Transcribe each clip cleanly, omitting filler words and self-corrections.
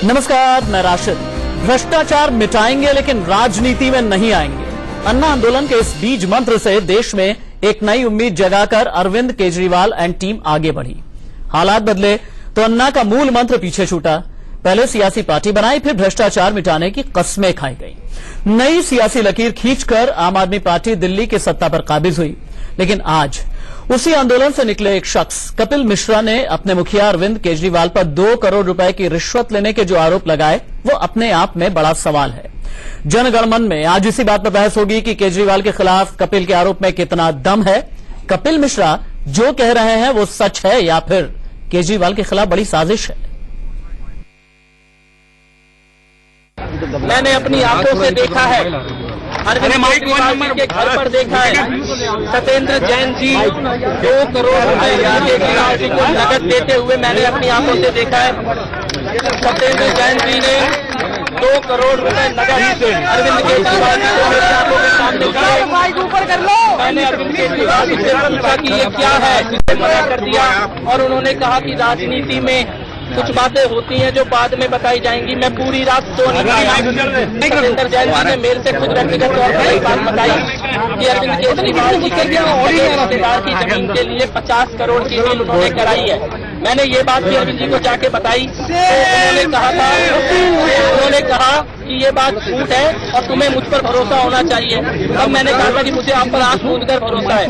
नमस्कार, मैं राशिद। भ्रष्टाचार मिटाएंगे लेकिन राजनीति में नहीं आएंगे। अन्ना आंदोलन के इस बीज मंत्र से देश में एक नई उम्मीद जगाकर अरविंद केजरीवाल एंड टीम आगे बढ़ी। हालात बदले तो अन्ना का मूल मंत्र पीछे छूटा। पहले सियासी पार्टी बनाई, फिर भ्रष्टाचार मिटाने की कस्में खाई गई। नई सियासी लकीर खींचकर आम आदमी पार्टी दिल्ली की सत्ता पर काबिज हुई। लेकिन आज उसी आंदोलन से निकले एक शख्स कपिल मिश्रा ने अपने मुखिया अरविंद केजरीवाल पर 2 करोड़ रुपए की रिश्वत लेने के जो आरोप लगाए, वो अपने आप में बड़ा सवाल है। जनगणमन में आज इसी बात पर बहस होगी कि केजरीवाल के खिलाफ कपिल के आरोप में कितना दम है। कपिल मिश्रा जो कह रहे हैं वो सच है या फिर केजरीवाल के खिलाफ बड़ी साजिश है। मैंने अपनी आंखों से देखा है, अरविंद केजरीवाल जी के घर पर देखा है। सत्येंद्र जैन जी 2 करोड़ रुपए केजरीवाल जी को नकद देते हुए मैंने अपनी आंखों से देखा है। सत्येंद्र जैन जी ने 2 करोड़ रुपए नकद अरविंद केजरीवाल जी को मेरी आंखों के सामने दिए। मैंने अरविंद केजरीवाल जी से पूछा कि ये क्या है, जिसे मना कर दिया और उन्होंने कहा कि राजनीति में कुछ बातें होती हैं जो बाद में बताई जाएंगी। मैं पूरी रात सो नहीं पाया। सत्येंद्र जैन जी ने मेरे से खुद व्यक्तिगत तौर पर एक बात बताई कि अरविंद केजरीवाल जी के रिश्तेदार की जमीन के लिए 50 करोड़ की डील उन्होंने कराई है। मैंने ये बात भी अरविंद जी को जाके बताई तो उन्होंने कहा कि ये बात झूठ है और तुम्हें मुझ पर भरोसा होना चाहिए। अब मैंने कहा था कि मुझे आप पर आंख मूंद कर भरोसा है,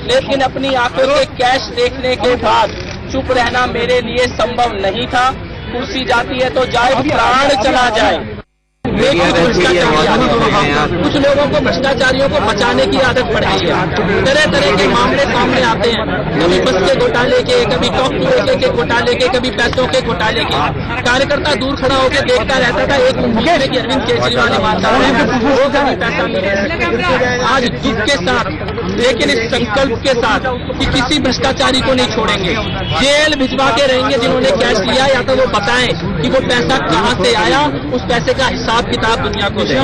लेकिन अपनी आंखों से कैश देखने के बाद चुप रहना मेरे लिए संभव नहीं था। कुर्सी जाती है तो जाए, प्राण चला जाए। कुछ लोगों को भ्रष्टाचारियों को बचाने की आदत पड़ गई है। तरह तरह के मामले सामने आते हैं, कभी बस के घोटाले के, कभी टॉक टू के घोटाले के, कभी पैसों के घोटाले के। कार्यकर्ता दूर खड़ा होकर देखता रहता था, एक उम्मीद में कि अरविंद केजरीवाल ईमानदार है, वो कभी पैसा मिले। आज दुख के साथ, लेकिन इस संकल्प के साथ कि किसी भ्रष्टाचारी को नहीं छोड़ेंगे, जेल भिजवा के रहेंगे जिन्होंने कैश लिया, या तो वो बताएं कि वो पैसा कहां से आया, उस पैसे का हिसाब किताब दुनिया को दे।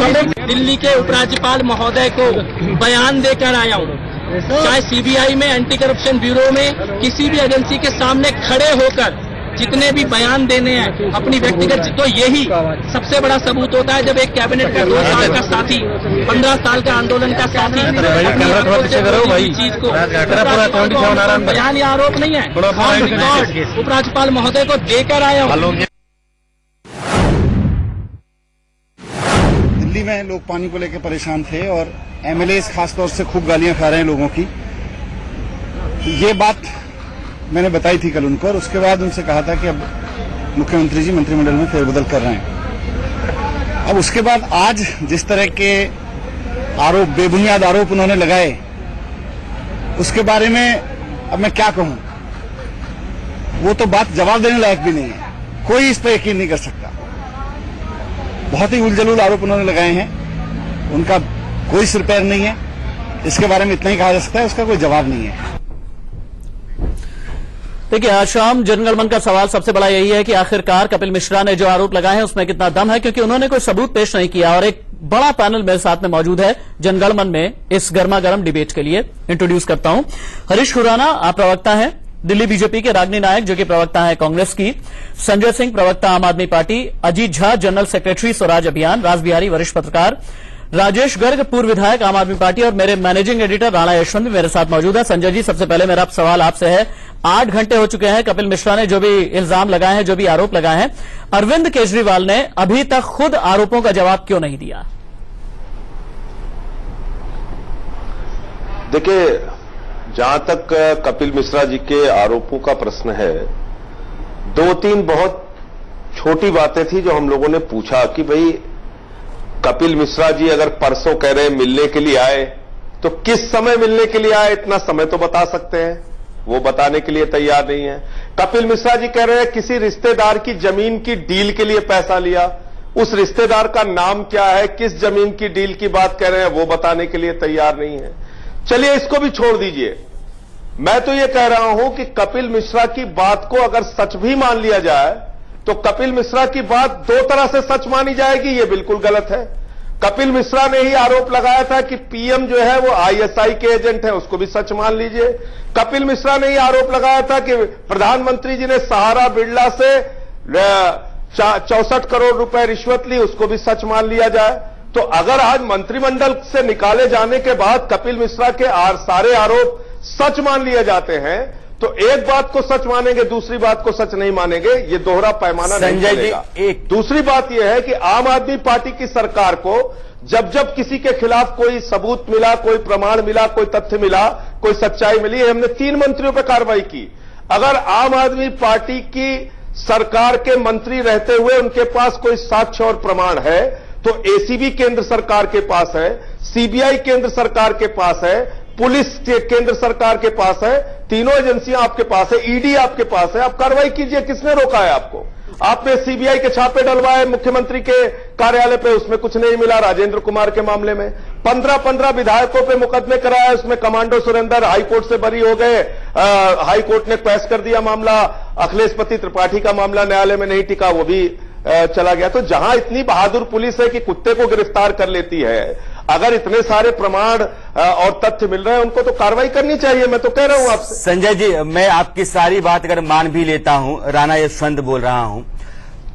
दिल्ली के उपराज्यपाल महोदय को बयान देकर आया हूँ, चाहे सीबीआई में, एंटी करप्शन ब्यूरो में, किसी भी एजेंसी के सामने खड़े होकर जितने भी बयान देने हैं अपनी व्यक्तिगत, तो यही सबसे बड़ा सबूत होता है जब एक कैबिनेट का 2 साल का साथी, 15 साल का आंदोलन का साथी अपनी चीज को बयान या आरोप नहीं है, उपराज्यपाल महोदय को देकर आया हूँ। दिल्ली में लोग पानी को लेकर परेशान थे और एमएलएज खासतौर से खूब गालियां खा रहे हैं लोगों की। ये बात मैंने बताई थी कल उनको और उसके बाद उनसे कहा था कि अब मुख्यमंत्री जी मंत्रिमंडल में फेरबदल कर रहे हैं। अब उसके बाद आज जिस तरह के आरोप, बेबुनियाद आरोप उन्होंने लगाए, उसके बारे में अब मैं क्या कहूं। वो तो बात जवाब देने लायक भी नहीं है, कोई इस पर यकीन नहीं कर सकता। बहुत ही उलझलूल आरोप उन्होंने लगाए हैं, उनका कोई सिर पैर नहीं है। इसके बारे में इतना ही कहा जा सकता है, उसका कोई जवाब नहीं है। देखिए, आज शाम जनगणमन का सवाल सबसे बड़ा यही है कि आखिरकार कपिल मिश्रा ने जो आरोप लगाए हैं उसमें कितना दम है, क्योंकि उन्होंने कोई सबूत पेश नहीं किया। और एक बड़ा पैनल मेरे साथ में मौजूद है जनगणमन में इस गर्मा गर्म डिबेट के लिए। इंट्रोड्यूस करता हूं हरीश खुराना, आप प्रवक्ता हैं दिल्ली बीजेपी के, रागिनी नायक जो कि प्रवक्ता है कांग्रेस की, संजय सिंह प्रवक्ता आम आदमी party, Ajit Jha general secretary Swaraj Abhiyan, Rasbihari वरिष्ठ पत्रकार, राजेश गर्ग पूर्व विधायक आम आदमी पार्टी और मेरे मैनेजिंग एडिटर राणा यशवंत भी मेरे साथ मौजूद है। संजय जी, सबसे पहले मेरा सवाल आपसे है, 8 घंटे हो चुके हैं कपिल मिश्रा ने जो भी इल्जाम लगाए हैं, जो भी आरोप लगाए हैं, अरविंद केजरीवाल ने अभी तक खुद आरोपों का जवाब क्यों नहीं दिया? देखिए, जहां तक कपिल मिश्रा जी के आरोपों का प्रश्न है, 2-3 बहुत छोटी बातें थी जो हम लोगों ने पूछा कि भाई कपिल मिश्रा जी अगर परसों कह रहे हैं मिलने के लिए आए, तो किस समय मिलने के लिए आए, इतना समय तो बता सकते हैं। वो बताने के लिए तैयार नहीं है। कपिल मिश्रा जी कह रहे हैं किसी रिश्तेदार की जमीन की डील के लिए पैसा लिया, उस रिश्तेदार का नाम क्या है, किस जमीन की डील की बात कह रहे हैं, वो बताने के लिए तैयार नहीं है। चलिए इसको भी छोड़ दीजिए। मैं तो ये कह रहा हूं कि कपिल मिश्रा की बात को अगर सच भी मान लिया जाए तो कपिल मिश्रा की बात 2 तरह से सच मानी जाएगी, ये बिल्कुल गलत है। कपिल मिश्रा ने ही आरोप लगाया था कि पीएम जो है वो आईएसआई के एजेंट है, उसको भी सच मान लीजिए। कपिल मिश्रा ने ही आरोप लगाया था कि प्रधानमंत्री जी ने सहारा बिरला से 64 करोड़ रुपए रिश्वत ली, उसको भी सच मान लिया जाए। तो अगर आज मंत्रिमंडल से निकाले जाने के बाद कपिल मिश्रा के सारे आरोप सच मान लिए जाते हैं, तो एक बात को सच मानेंगे, दूसरी बात को सच नहीं मानेंगे, ये दोहरा पैमाना नहीं चलेगा। एक दूसरी बात यह है कि आम आदमी पार्टी की सरकार को जब जब किसी के खिलाफ कोई सबूत मिला, कोई प्रमाण मिला, कोई तथ्य मिला, कोई सच्चाई मिली, हमने 3 मंत्रियों पर कार्रवाई की। अगर आम आदमी पार्टी की सरकार के मंत्री रहते हुए उनके पास कोई साक्ष्य और प्रमाण है, तो एसीबी केंद्र सरकार के पास है, सीबीआई केंद्र सरकार के पास है, पुलिस केंद्र सरकार के पास है, तीनों एजेंसियां आपके पास है, ईडी आपके पास है, आप कार्रवाई कीजिए। किसने रोका है आपको? आपने सीबीआई के छापे डलवाए मुख्यमंत्री के कार्यालय पे, उसमें कुछ नहीं मिला। राजेंद्र कुमार के मामले में 15 विधायकों पे मुकदमे कराया, उसमें कमांडो सुरेंद्र हाईकोर्ट से बरी हो गए, हाईकोर्ट ने पेश कर दिया मामला। अखिलेशपति त्रिपाठी का मामला न्यायालय में नहीं टिका, वो भी चला गया। तो जहां इतनी बहादुर पुलिस है कि कुत्ते को गिरफ्तार कर लेती है, अगर इतने सारे प्रमाण और तथ्य मिल रहे हैं, उनको तो कार्रवाई करनी चाहिए। मैं तो कह रहा हूं आपसे। संजय जी, मैं आपकी सारी बात अगर मान भी लेता हूं, राणा यशवंत बोल रहा हूं,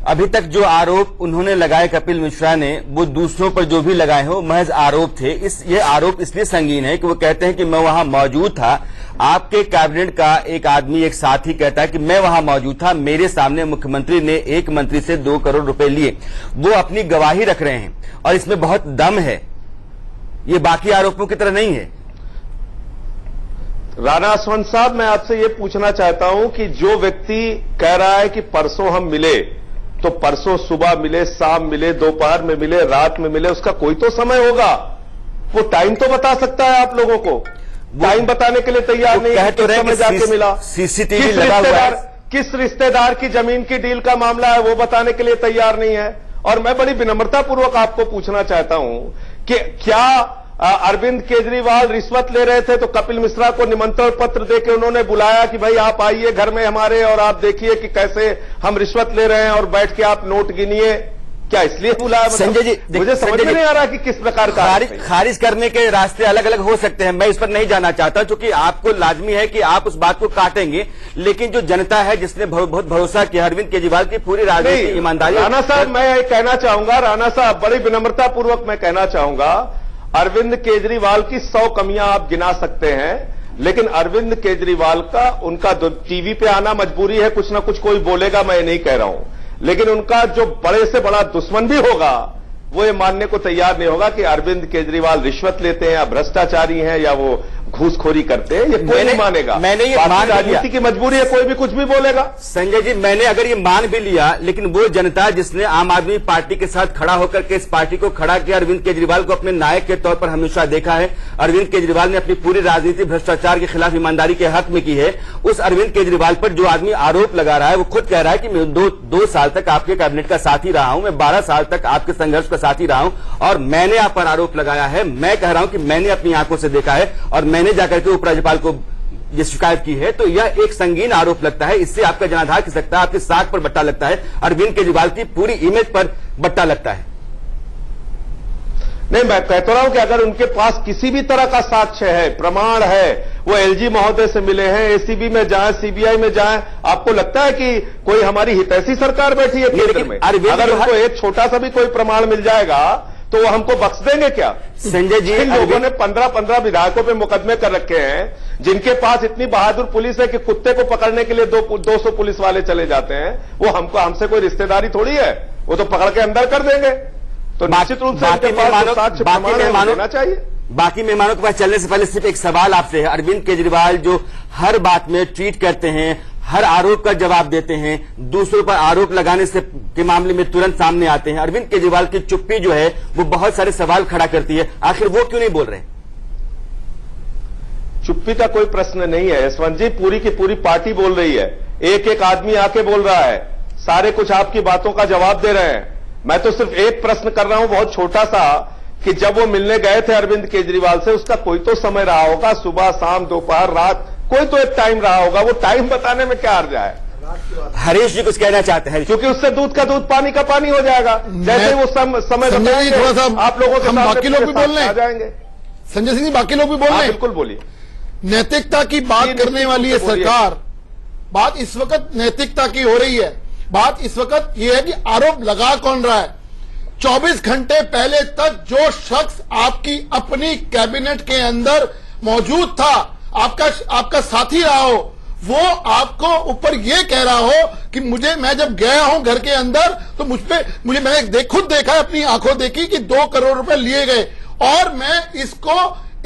अभी तक जो आरोप उन्होंने लगाए कपिल मिश्रा ने, वो दूसरों पर जो भी लगाए हो महज आरोप थे। ये आरोप इसलिए संगीन है कि वो कहते हैं कि मैं वहां मौजूद था। आपके कैबिनेट का एक आदमी, एक साथी कहता है कि मैं वहां मौजूद था, मेरे सामने मुख्यमंत्री ने एक मंत्री से 2 करोड़ रुपए लिए। वो अपनी गवाही रख रहे हैं और इसमें बहुत दम है, ये बाकी आरोपों की तरह नहीं है। राणा यशवंत साहब, मैं आपसे ये पूछना चाहता हूं कि जो व्यक्ति कह रहा है कि परसों हम मिले, तो परसों सुबह मिले, शाम मिले, दोपहर में मिले, रात में मिले, उसका कोई तो समय होगा। वो टाइम तो बता सकता है आप लोगों को। टाइम बताने के लिए तैयार नहीं है, किस समय जाके मिला, सीसीटीवी लगा हुआ है, किस रिश्तेदार की जमीन की डील का मामला है, वो बताने के लिए तैयार नहीं है। और मैं बड़ी विनम्रतापूर्वक आपको पूछना चाहता हूं कि क्या अरविंद केजरीवाल रिश्वत ले रहे थे तो कपिल मिश्रा को निमंत्रण पत्र देकर उन्होंने बुलाया कि भाई आप आइए घर में हमारे और आप देखिए कि कैसे हम रिश्वत ले रहे हैं और बैठ के आप नोट गिनिए? क्या इसलिए बुलाया? संजय जी, मुझे समझ में नहीं आ रहा कि किस प्रकार का खारिज करने के रास्ते अलग अलग हो सकते हैं। मैं इस पर नहीं जाना चाहता, क्योंकि आपको लाजमी है कि आप उस बात को काटेंगे, लेकिन जो जनता है जिसने बहुत भरोसा किया अरविंद केजरीवाल की पूरी राजनीतिक ईमानदारी। राणा साहब, मैं ये कहना चाहूंगा, राणा साहब बड़ी विनम्रतापूर्वक मैं कहना चाहूंगा, अरविंद केजरीवाल की 100 कमियां आप गिना सकते हैं, लेकिन अरविंद केजरीवाल का उनका टीवी पे आना मजबूरी है, कुछ ना कुछ कोई बोलेगा, मैं नहीं कह रहा हूं, लेकिन उनका जो बड़े से बड़ा दुश्मन भी होगा वो ये मानने को तैयार नहीं होगा कि अरविंद केजरीवाल रिश्वत लेते हैं या भ्रष्टाचारी हैं या वो घूसखोरी करते हैं। ये कोई नहीं मानेगा। मैंने ये मान राजनीति की मजबूरी है, कोई भी कुछ भी बोलेगा। संजय जी, मैंने अगर ये मान भी लिया, लेकिन वो जनता जिसने आम आदमी पार्टी के साथ खड़ा होकर के इस पार्टी को खड़ा किया, अरविंद केजरीवाल को अपने नायक के तौर पर हमेशा देखा है। अरविंद केजरीवाल ने अपनी पूरी राजनीति भ्रष्टाचार के खिलाफ ईमानदारी के हक में की है। उस अरविंद केजरीवाल पर जो आदमी आरोप लगा रहा है, वो खुद कह रहा है कि मैं 2 साल तक आपके कैबिनेट का साथी रहा हूं, मैं 12 साल तक आपके संघर्ष का साथी रहा हूं और मैंने आप पर आरोप लगाया है। मैं कह रहा हूं कि मैंने अपनी आंखों से देखा है और मैंने जाकर के उपराज्यपाल को ये शिकायत की है। तो यह एक संगीन आरोप लगता है, इससे आपका जनाधार खिसकता सकता है, आपकी साख पर बट्टा लगता है, अरविंद केजरीवाल की पूरी इमेज पर बट्टा लगता है। नहीं, मैं कहता रहा हूं कि अगर उनके पास किसी भी तरह का साक्ष्य है, प्रमाण है, वो एलजी महोदय से मिले हैं, एसीबी में जाएं, सीबीआई में जाएं, आपको लगता है कि कोई हमारी हितैषी सरकार बैठी है केंद्र में? अगर उनको एक छोटा सा भी कोई प्रमाण मिल जाएगा तो वो हमको बख्श देंगे क्या? संजय जी, इन लोगों ने 15 विधायकों पे मुकदमे कर रखे हैं, जिनके पास इतनी बहादुर पुलिस है कि कुत्ते को पकड़ने के लिए 200 पुलिस वाले चले जाते हैं। वो हमसे कोई रिश्तेदारी थोड़ी है, वो तो पकड़ के अंदर कर देंगे। तो निश्चित रूप से बाकी मेहमानों के पास चलने से पहले सिर्फ एक सवाल आपसे है। अरविंद केजरीवाल जो हर बात में ट्वीट करते हैं, हर आरोप का जवाब देते हैं, दूसरों पर आरोप लगाने से के मामले में तुरंत सामने आते हैं, अरविंद केजरीवाल की चुप्पी जो है वो बहुत सारे सवाल खड़ा करती है। आखिर वो क्यों नहीं बोल रहे? चुप्पी का कोई प्रश्न नहीं है यशवंत जी, पूरी की पूरी पार्टी बोल रही है, एक एक आदमी आके बोल रहा है, सारे कुछ आपकी बातों का जवाब दे रहे हैं। मैं तो सिर्फ एक प्रश्न कर रहा हूं बहुत छोटा सा, कि जब वो मिलने गए थे अरविंद केजरीवाल से, उसका कोई तो समय रहा होगा, सुबह शाम दोपहर रात, कोई तो एक टाइम रहा होगा। वो टाइम बताने में क्या अर्थ है? हरीश जी कुछ कहना चाहते हैं, क्योंकि उससे दूध का दूध पानी का पानी हो जाएगा। जैसे वो समय बताएंगे, थोड़ा सा आप लोगों के बाकी लोग भी बोल रहे जाएंगे। संजय सिंह जी, बाकी लोग भी बोल रहे हैं। बिल्कुल बोलिए। नैतिकता की बात करने वाली है सरकार, बात इस वक्त नैतिकता की हो रही है। बात इस वक्त ये है कि आरोप लगा कौन रहा है। 24 घंटे पहले तक जो शख्स आपकी अपनी कैबिनेट के अंदर मौजूद था, आपका साथी रहा हो, वो आपको ऊपर ये कह रहा हो कि मैं जब गया हूं घर के अंदर तो मैंने खुद देखा है, अपनी आंखों देखी कि 2 करोड़ रुपए लिए गए, और मैं इसको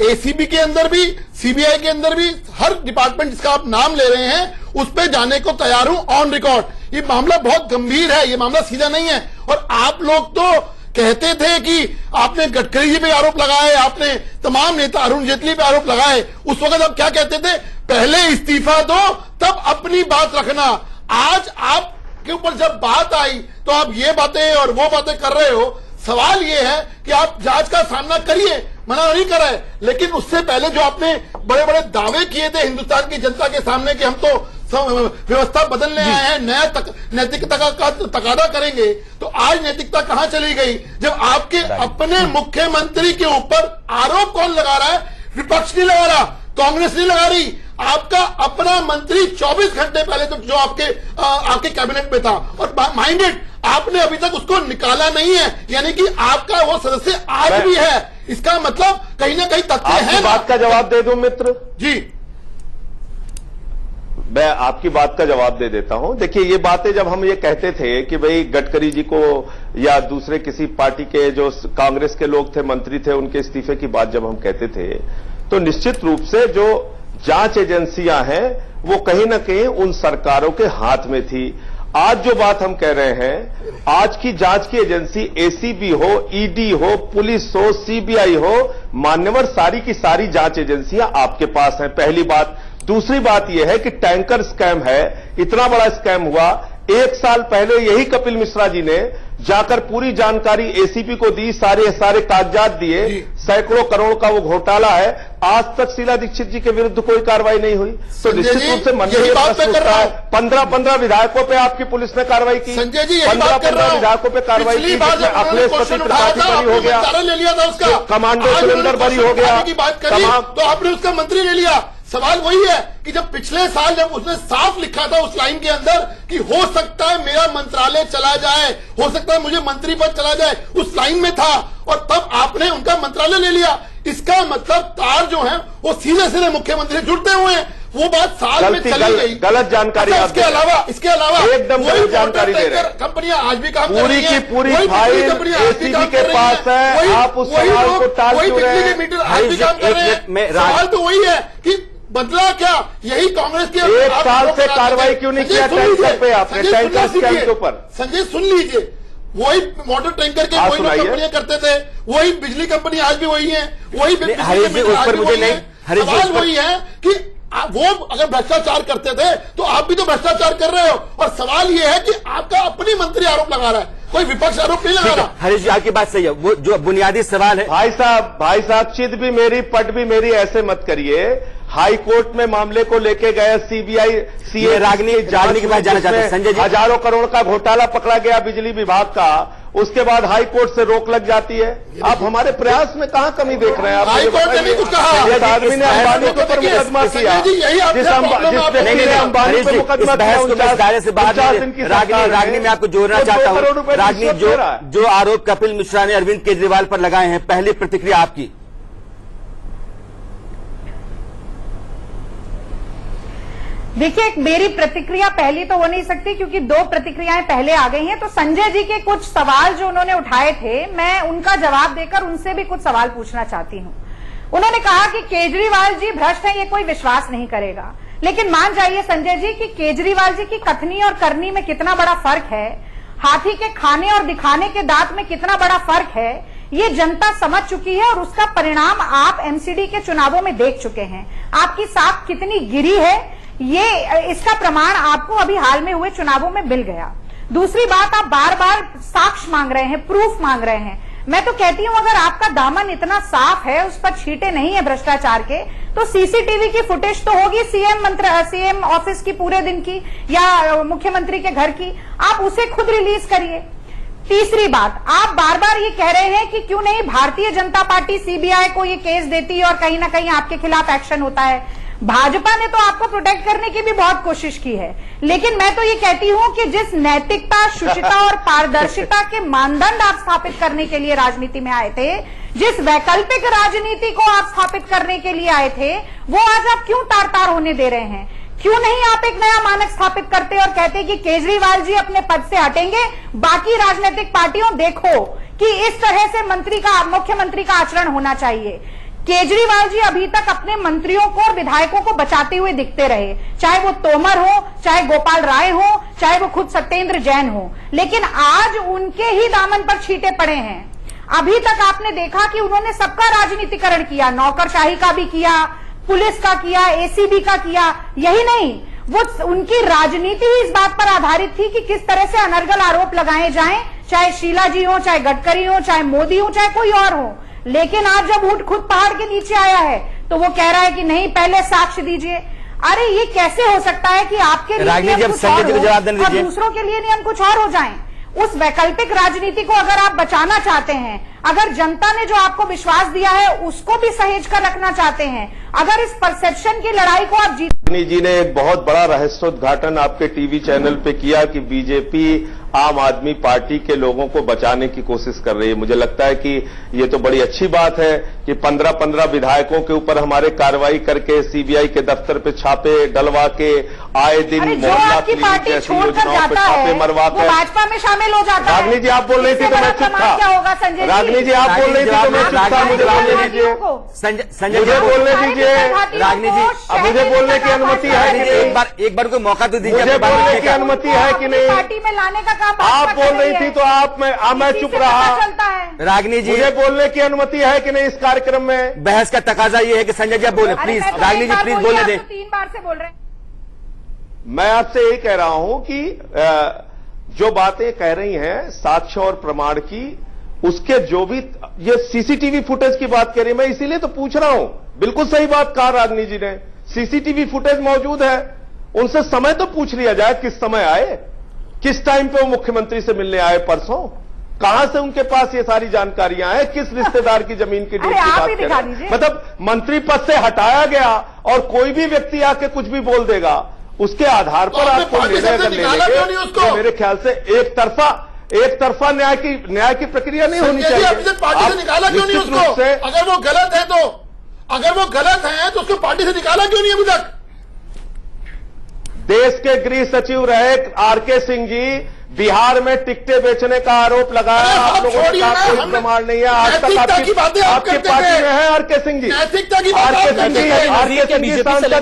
एसीबी के अंदर भी, सीबीआई के अंदर भी, हर डिपार्टमेंट जिसका आप नाम ले रहे हैं उस पे जाने को तैयार हूं ऑन रिकॉर्ड। ये मामला बहुत गंभीर है, ये मामला सीधा नहीं है। और आप लोग तो कहते थे कि आपने गडकरी जी पे आरोप लगाए, आपने तमाम नेता अरुण जेटली पे आरोप लगाए, उस वक्त आप क्या कहते थे, पहले इस्तीफा दो तब अपनी बात रखना। आज आपके ऊपर जब बात आई तो आप ये बातें और वो बातें कर रहे हो। सवाल ये है कि आप जांच का सामना करिए, मना नहीं कर रहे, लेकिन उससे पहले जो आपने बड़े बड़े दावे किए थे हिंदुस्तान की जनता के सामने कि हम तो व्यवस्था बदलने आए हैं, नया नैतिकता का तकादा करेंगे, तो आज नैतिकता कहां चली गई जब आपके अपने मुख्यमंत्री के ऊपर आरोप कौन लगा रहा है? विपक्ष नहीं लगा रहा, कांग्रेस नहीं लगा रही, आपका अपना मंत्री 24 घंटे पहले तो जो आपके कैबिनेट में था, और माइंडेड आपने अभी तक उसको निकाला नहीं है, यानी कि आपका वो सदस्य आज भी है। इसका मतलब कहीं ना कहीं तथ्य है। बात का जवाब दे दूं मित्र जी, मैं आपकी बात का जवाब दे देता हूं। देखिए, ये बातें जब हम ये कहते थे कि भाई गडकरी जी को या दूसरे किसी पार्टी के जो कांग्रेस के लोग थे, मंत्री थे, उनके इस्तीफे की बात जब हम कहते थे, तो निश्चित रूप से जो जांच एजेंसियां हैं वो कहीं ना कहीं उन सरकारों के हाथ में थी। आज जो बात हम कह रहे हैं, आज की जांच की एजेंसी एसीबी हो, ईडी हो, पुलिस हो, सीबीआई हो, मान्यवर सारी की सारी जांच एजेंसियां आपके पास हैं, पहली बात। दूसरी बात यह है कि टैंकर स्कैम है, इतना बड़ा स्कैम हुआ। 1 साल पहले यही कपिल मिश्रा जी ने जाकर पूरी जानकारी एसीपी को दी, सारे कागजात दिए, सैकड़ों करोड़ का वो घोटाला है। आज तक शीला दीक्षित जी के विरुद्ध कोई कार्रवाई नहीं हुई, तो निश्चित रूप से मन में प्रश्न उठता है। 15 विधायकों पे आपकी पुलिस ने कार्रवाई की, 15 विधायकों पे कार्रवाई की, अखिलेश पति त्रिपाठी बरी हो गया, ले लिया था उसका, कमांडो सुरेंद्र बरी हो गया, तो आपने उसका मंत्री ले लिया। सवाल वही है कि जब पिछले साल जब उसने साफ लिखा था उस लाइन के अंदर कि हो सकता है मेरा मंत्रालय चला जाए, हो सकता है मुझे मंत्री पद चला जाए, उस लाइन में था, और तब आपने उनका मंत्रालय ले लिया। इसका मतलब तार जो है वो सीधे मुख्यमंत्री से जुड़ते हुए हैं। वो बात साल में चली गई, गलत जानकारी। इसके अलावा एकदम गलत जानकारी दे रहे हैं। कंपनियां आज भी काम पूरी की पूरी फाइल एसीबी के पास है, आप उस सवाल को टाल क्यों रहे हैं? मीटर आज भी काम कर रहे हैं। सवाल तो वही है कि बदला क्या, यही कांग्रेस के 1 साल से कार्रवाई क्यों नहीं किया टैंकर पे? आपने टैंकर स्कैम के ऊपर संजय सुन लीजिए, वही मोटर टैंकर के वही लोग कंपनियां करते थे, वही बिजली कंपनी आज भी वही है, वही सवाल वही है कि वो अगर भ्रष्टाचार करते थे तो आप भी तो भ्रष्टाचार कर रहे हो। और सवाल ये है कि आपका अपनी मंत्री आरोप लगा रहा है, कोई विपक्ष आरोप नहीं लगा रहा। हरीश जी, आपकी बात सही है, वो जो बुनियादी सवाल है। भाई साहब चित भी मेरी पट भी मेरी, ऐसे मत करिए। हाई कोर्ट में मामले को लेके गए सीबीआई सीए रागिनी के पास जाना चाहते हैं संजय जी। हजारों करोड़ का घोटाला पकड़ा गया बिजली विभाग का, उसके बाद हाई कोर्ट से रोक लग जाती है। आप हमारे प्रयास में कहां कमी देख रहे हैं? आप हाई कोर्ट ने भी कुछ कहा, आदमी ने अंबानी के ऊपर मुकदमा किया, अंबानी पे मुकदमा दायरे से बाहर। रागिनी मैं आपको जोड़ना चाहता हूं। रागिनी, जो आरोप कपिल मिश्रा ने अरविंद केजरीवाल पर लगाए हैं, पहली प्रतिक्रिया आपकी? देखिए, मेरी प्रतिक्रिया पहली तो हो नहीं सकती क्योंकि 2 प्रतिक्रियाएं पहले आ गई हैं। तो संजय जी के कुछ सवाल जो उन्होंने उठाए थे, मैं उनका जवाब देकर उनसे भी कुछ सवाल पूछना चाहती हूं। उन्होंने कहा कि केजरीवाल जी भ्रष्ट हैं, ये कोई विश्वास नहीं करेगा। लेकिन मान जाइए संजय जी कि केजरीवाल जी की कथनी और करनी में कितना बड़ा फर्क है, हाथी के खाने और दिखाने के दांत में कितना बड़ा फर्क है, ये जनता समझ चुकी है। और उसका परिणाम आप एमसीडी के चुनावों में देख चुके हैं। आपकी साख कितनी गिरी है, ये इसका प्रमाण आपको अभी हाल में हुए चुनावों में मिल गया। दूसरी बात, आप बार बार साक्ष्य मांग रहे हैं, प्रूफ मांग रहे हैं। मैं तो कहती हूं अगर आपका दामन इतना साफ है, उस पर छींटे नहीं है भ्रष्टाचार के, तो सीसीटीवी की फुटेज तो होगी सीएम ऑफिस की पूरे दिन की या मुख्यमंत्री के घर की, आप उसे खुद रिलीज करिए। तीसरी बात, आप बार बार ये कह रहे हैं कि क्यों नहीं भारतीय जनता पार्टी सीबीआई को ये केस देती है और कहीं ना कहीं आपके खिलाफ एक्शन होता है। भाजपा ने तो आपको प्रोटेक्ट करने की भी बहुत कोशिश की है, लेकिन मैं तो ये कहती हूं कि जिस नैतिकता, शुचिता और पारदर्शिता के मानदंड आप स्थापित करने के लिए राजनीति में आए थे, जिस वैकल्पिक राजनीति को आप स्थापित करने के लिए आए थे, वो आज आप क्यों तार-तार होने दे रहे हैं? क्यों नहीं आप एक नया मानक स्थापित करते और कहते कि केजरीवाल जी अपने पद से हटेंगे, बाकी राजनीतिक पार्टियों देखो कि इस तरह से मुख्यमंत्री का आचरण होना चाहिए। केजरीवाल जी अभी तक अपने मंत्रियों को और विधायकों को बचाते हुए दिखते रहे, चाहे वो तोमर हो, चाहे गोपाल राय हो, चाहे वो खुद सत्येंद्र जैन हो, लेकिन आज उनके ही दामन पर छींटे पड़े हैं। अभी तक आपने देखा कि उन्होंने सबका राजनीतिकरण किया, नौकरशाही का भी किया, पुलिस का किया, एसीबी का किया। यही नहीं, वो उनकी राजनीति ही इस बात पर आधारित थी कि किस तरह से अनर्गल आरोप लगाए जाएं, चाहे शीला जी हो, चाहे गडकरी हो, चाहे मोदी हो, चाहे कोई और हो। लेकिन आज जब ऊंट खुद पहाड़ के नीचे आया है तो वो कह रहा है कि नहीं, पहले साक्ष्य दीजिए। अरे ये कैसे हो सकता है कि आपके लिए नियम कुछ और हो और दूसरों के लिए नियम कुछ और हो जाएं? उस वैकल्पिक राजनीति को अगर आप बचाना चाहते हैं, अगर जनता ने जो आपको विश्वास दिया है उसको भी सहेज कर रखना चाहते हैं, अगर इस परसेप्शन की लड़ाई को आप जी ने एक बहुत बड़ा रहस्योद्घाटन आपके टीवी चैनल पे किया कि बीजेपी आम आदमी पार्टी के लोगों को बचाने की कोशिश कर रही है। मुझे लगता है कि ये तो बड़ी अच्छी बात है कि 15-15 विधायकों के ऊपर हमारे कार्रवाई करके सीबीआई के दफ्तर पे छापे डलवा के आए दिन मोहल्ला क्लिनिक जैसी योजनाओं पे छापे मरवा कर भाजपा में शामिल हो जाता है। रागनी जी आप बोल रही थी तो मैं चुप था। क्या होगा संजय? रागनी जी आप बोल रही थी तो मैं चुप था। मुझे बोलने दीजिए, मुझे बोलने दीजिए। रागनी जी अब मुझे बोलने की अनुमति है कि नहीं? एक बार कोई मौका तो दीजिए। मुझे बोलने की अनुमति है कि नहीं? पार्टी में लाने का काम आप बोल रही थी तो मैं चुप रहा। चलता है। रागनी जी, मुझे बोलने की अनुमति है कि नहीं इस कार्यक्रम में? बहस का तकाजा ये है कि संजय जी आप बोले, प्लीज। रागनी जी प्लीज बोलने दें। 3 बार से बोल रहे हैं। मैं आपसे यही कह रहा हूं कि जो बातें कह रही हैं साक्ष्य और प्रमाण की, उसके जो भी ये सीसीटीवी फुटेज की बात कह रही है, मैं इसीलिए तो पूछ रहा हूं। बिल्कुल सही बात कहा रागनी जी ने, सीसीटीवी फुटेज मौजूद है, उनसे समय तो पूछ लिया जाए, किस समय आए, किस टाइम पे वो मुख्यमंत्री से मिलने आए, परसों कहां से उनके पास ये सारी जानकारियां हैं, किस रिश्तेदार की जमीन की डील की बात कर रहे हैं। मतलब मंत्री पद से हटाया गया और कोई भी व्यक्ति आके कुछ भी बोल देगा, उसके आधार पर आपको निर्णय अगर लेंगे तो मेरे ख्याल से एक तरफा न्याय की प्रक्रिया नहीं होनी चाहिए। पार्टी से निकाला क्यों नहीं उसको? अगर वो गलत है तो उसको पार्टी से निकाला क्यों नहीं अभी तक? देश के गृह सचिव रहे आरके सिंह जी बिहार में टिकटें बेचने का आरोप लगाया। आप लोगों के साथ कोई प्रमाण नहीं है। आज तक आपकी पार्टी में है आरके सिंह जी।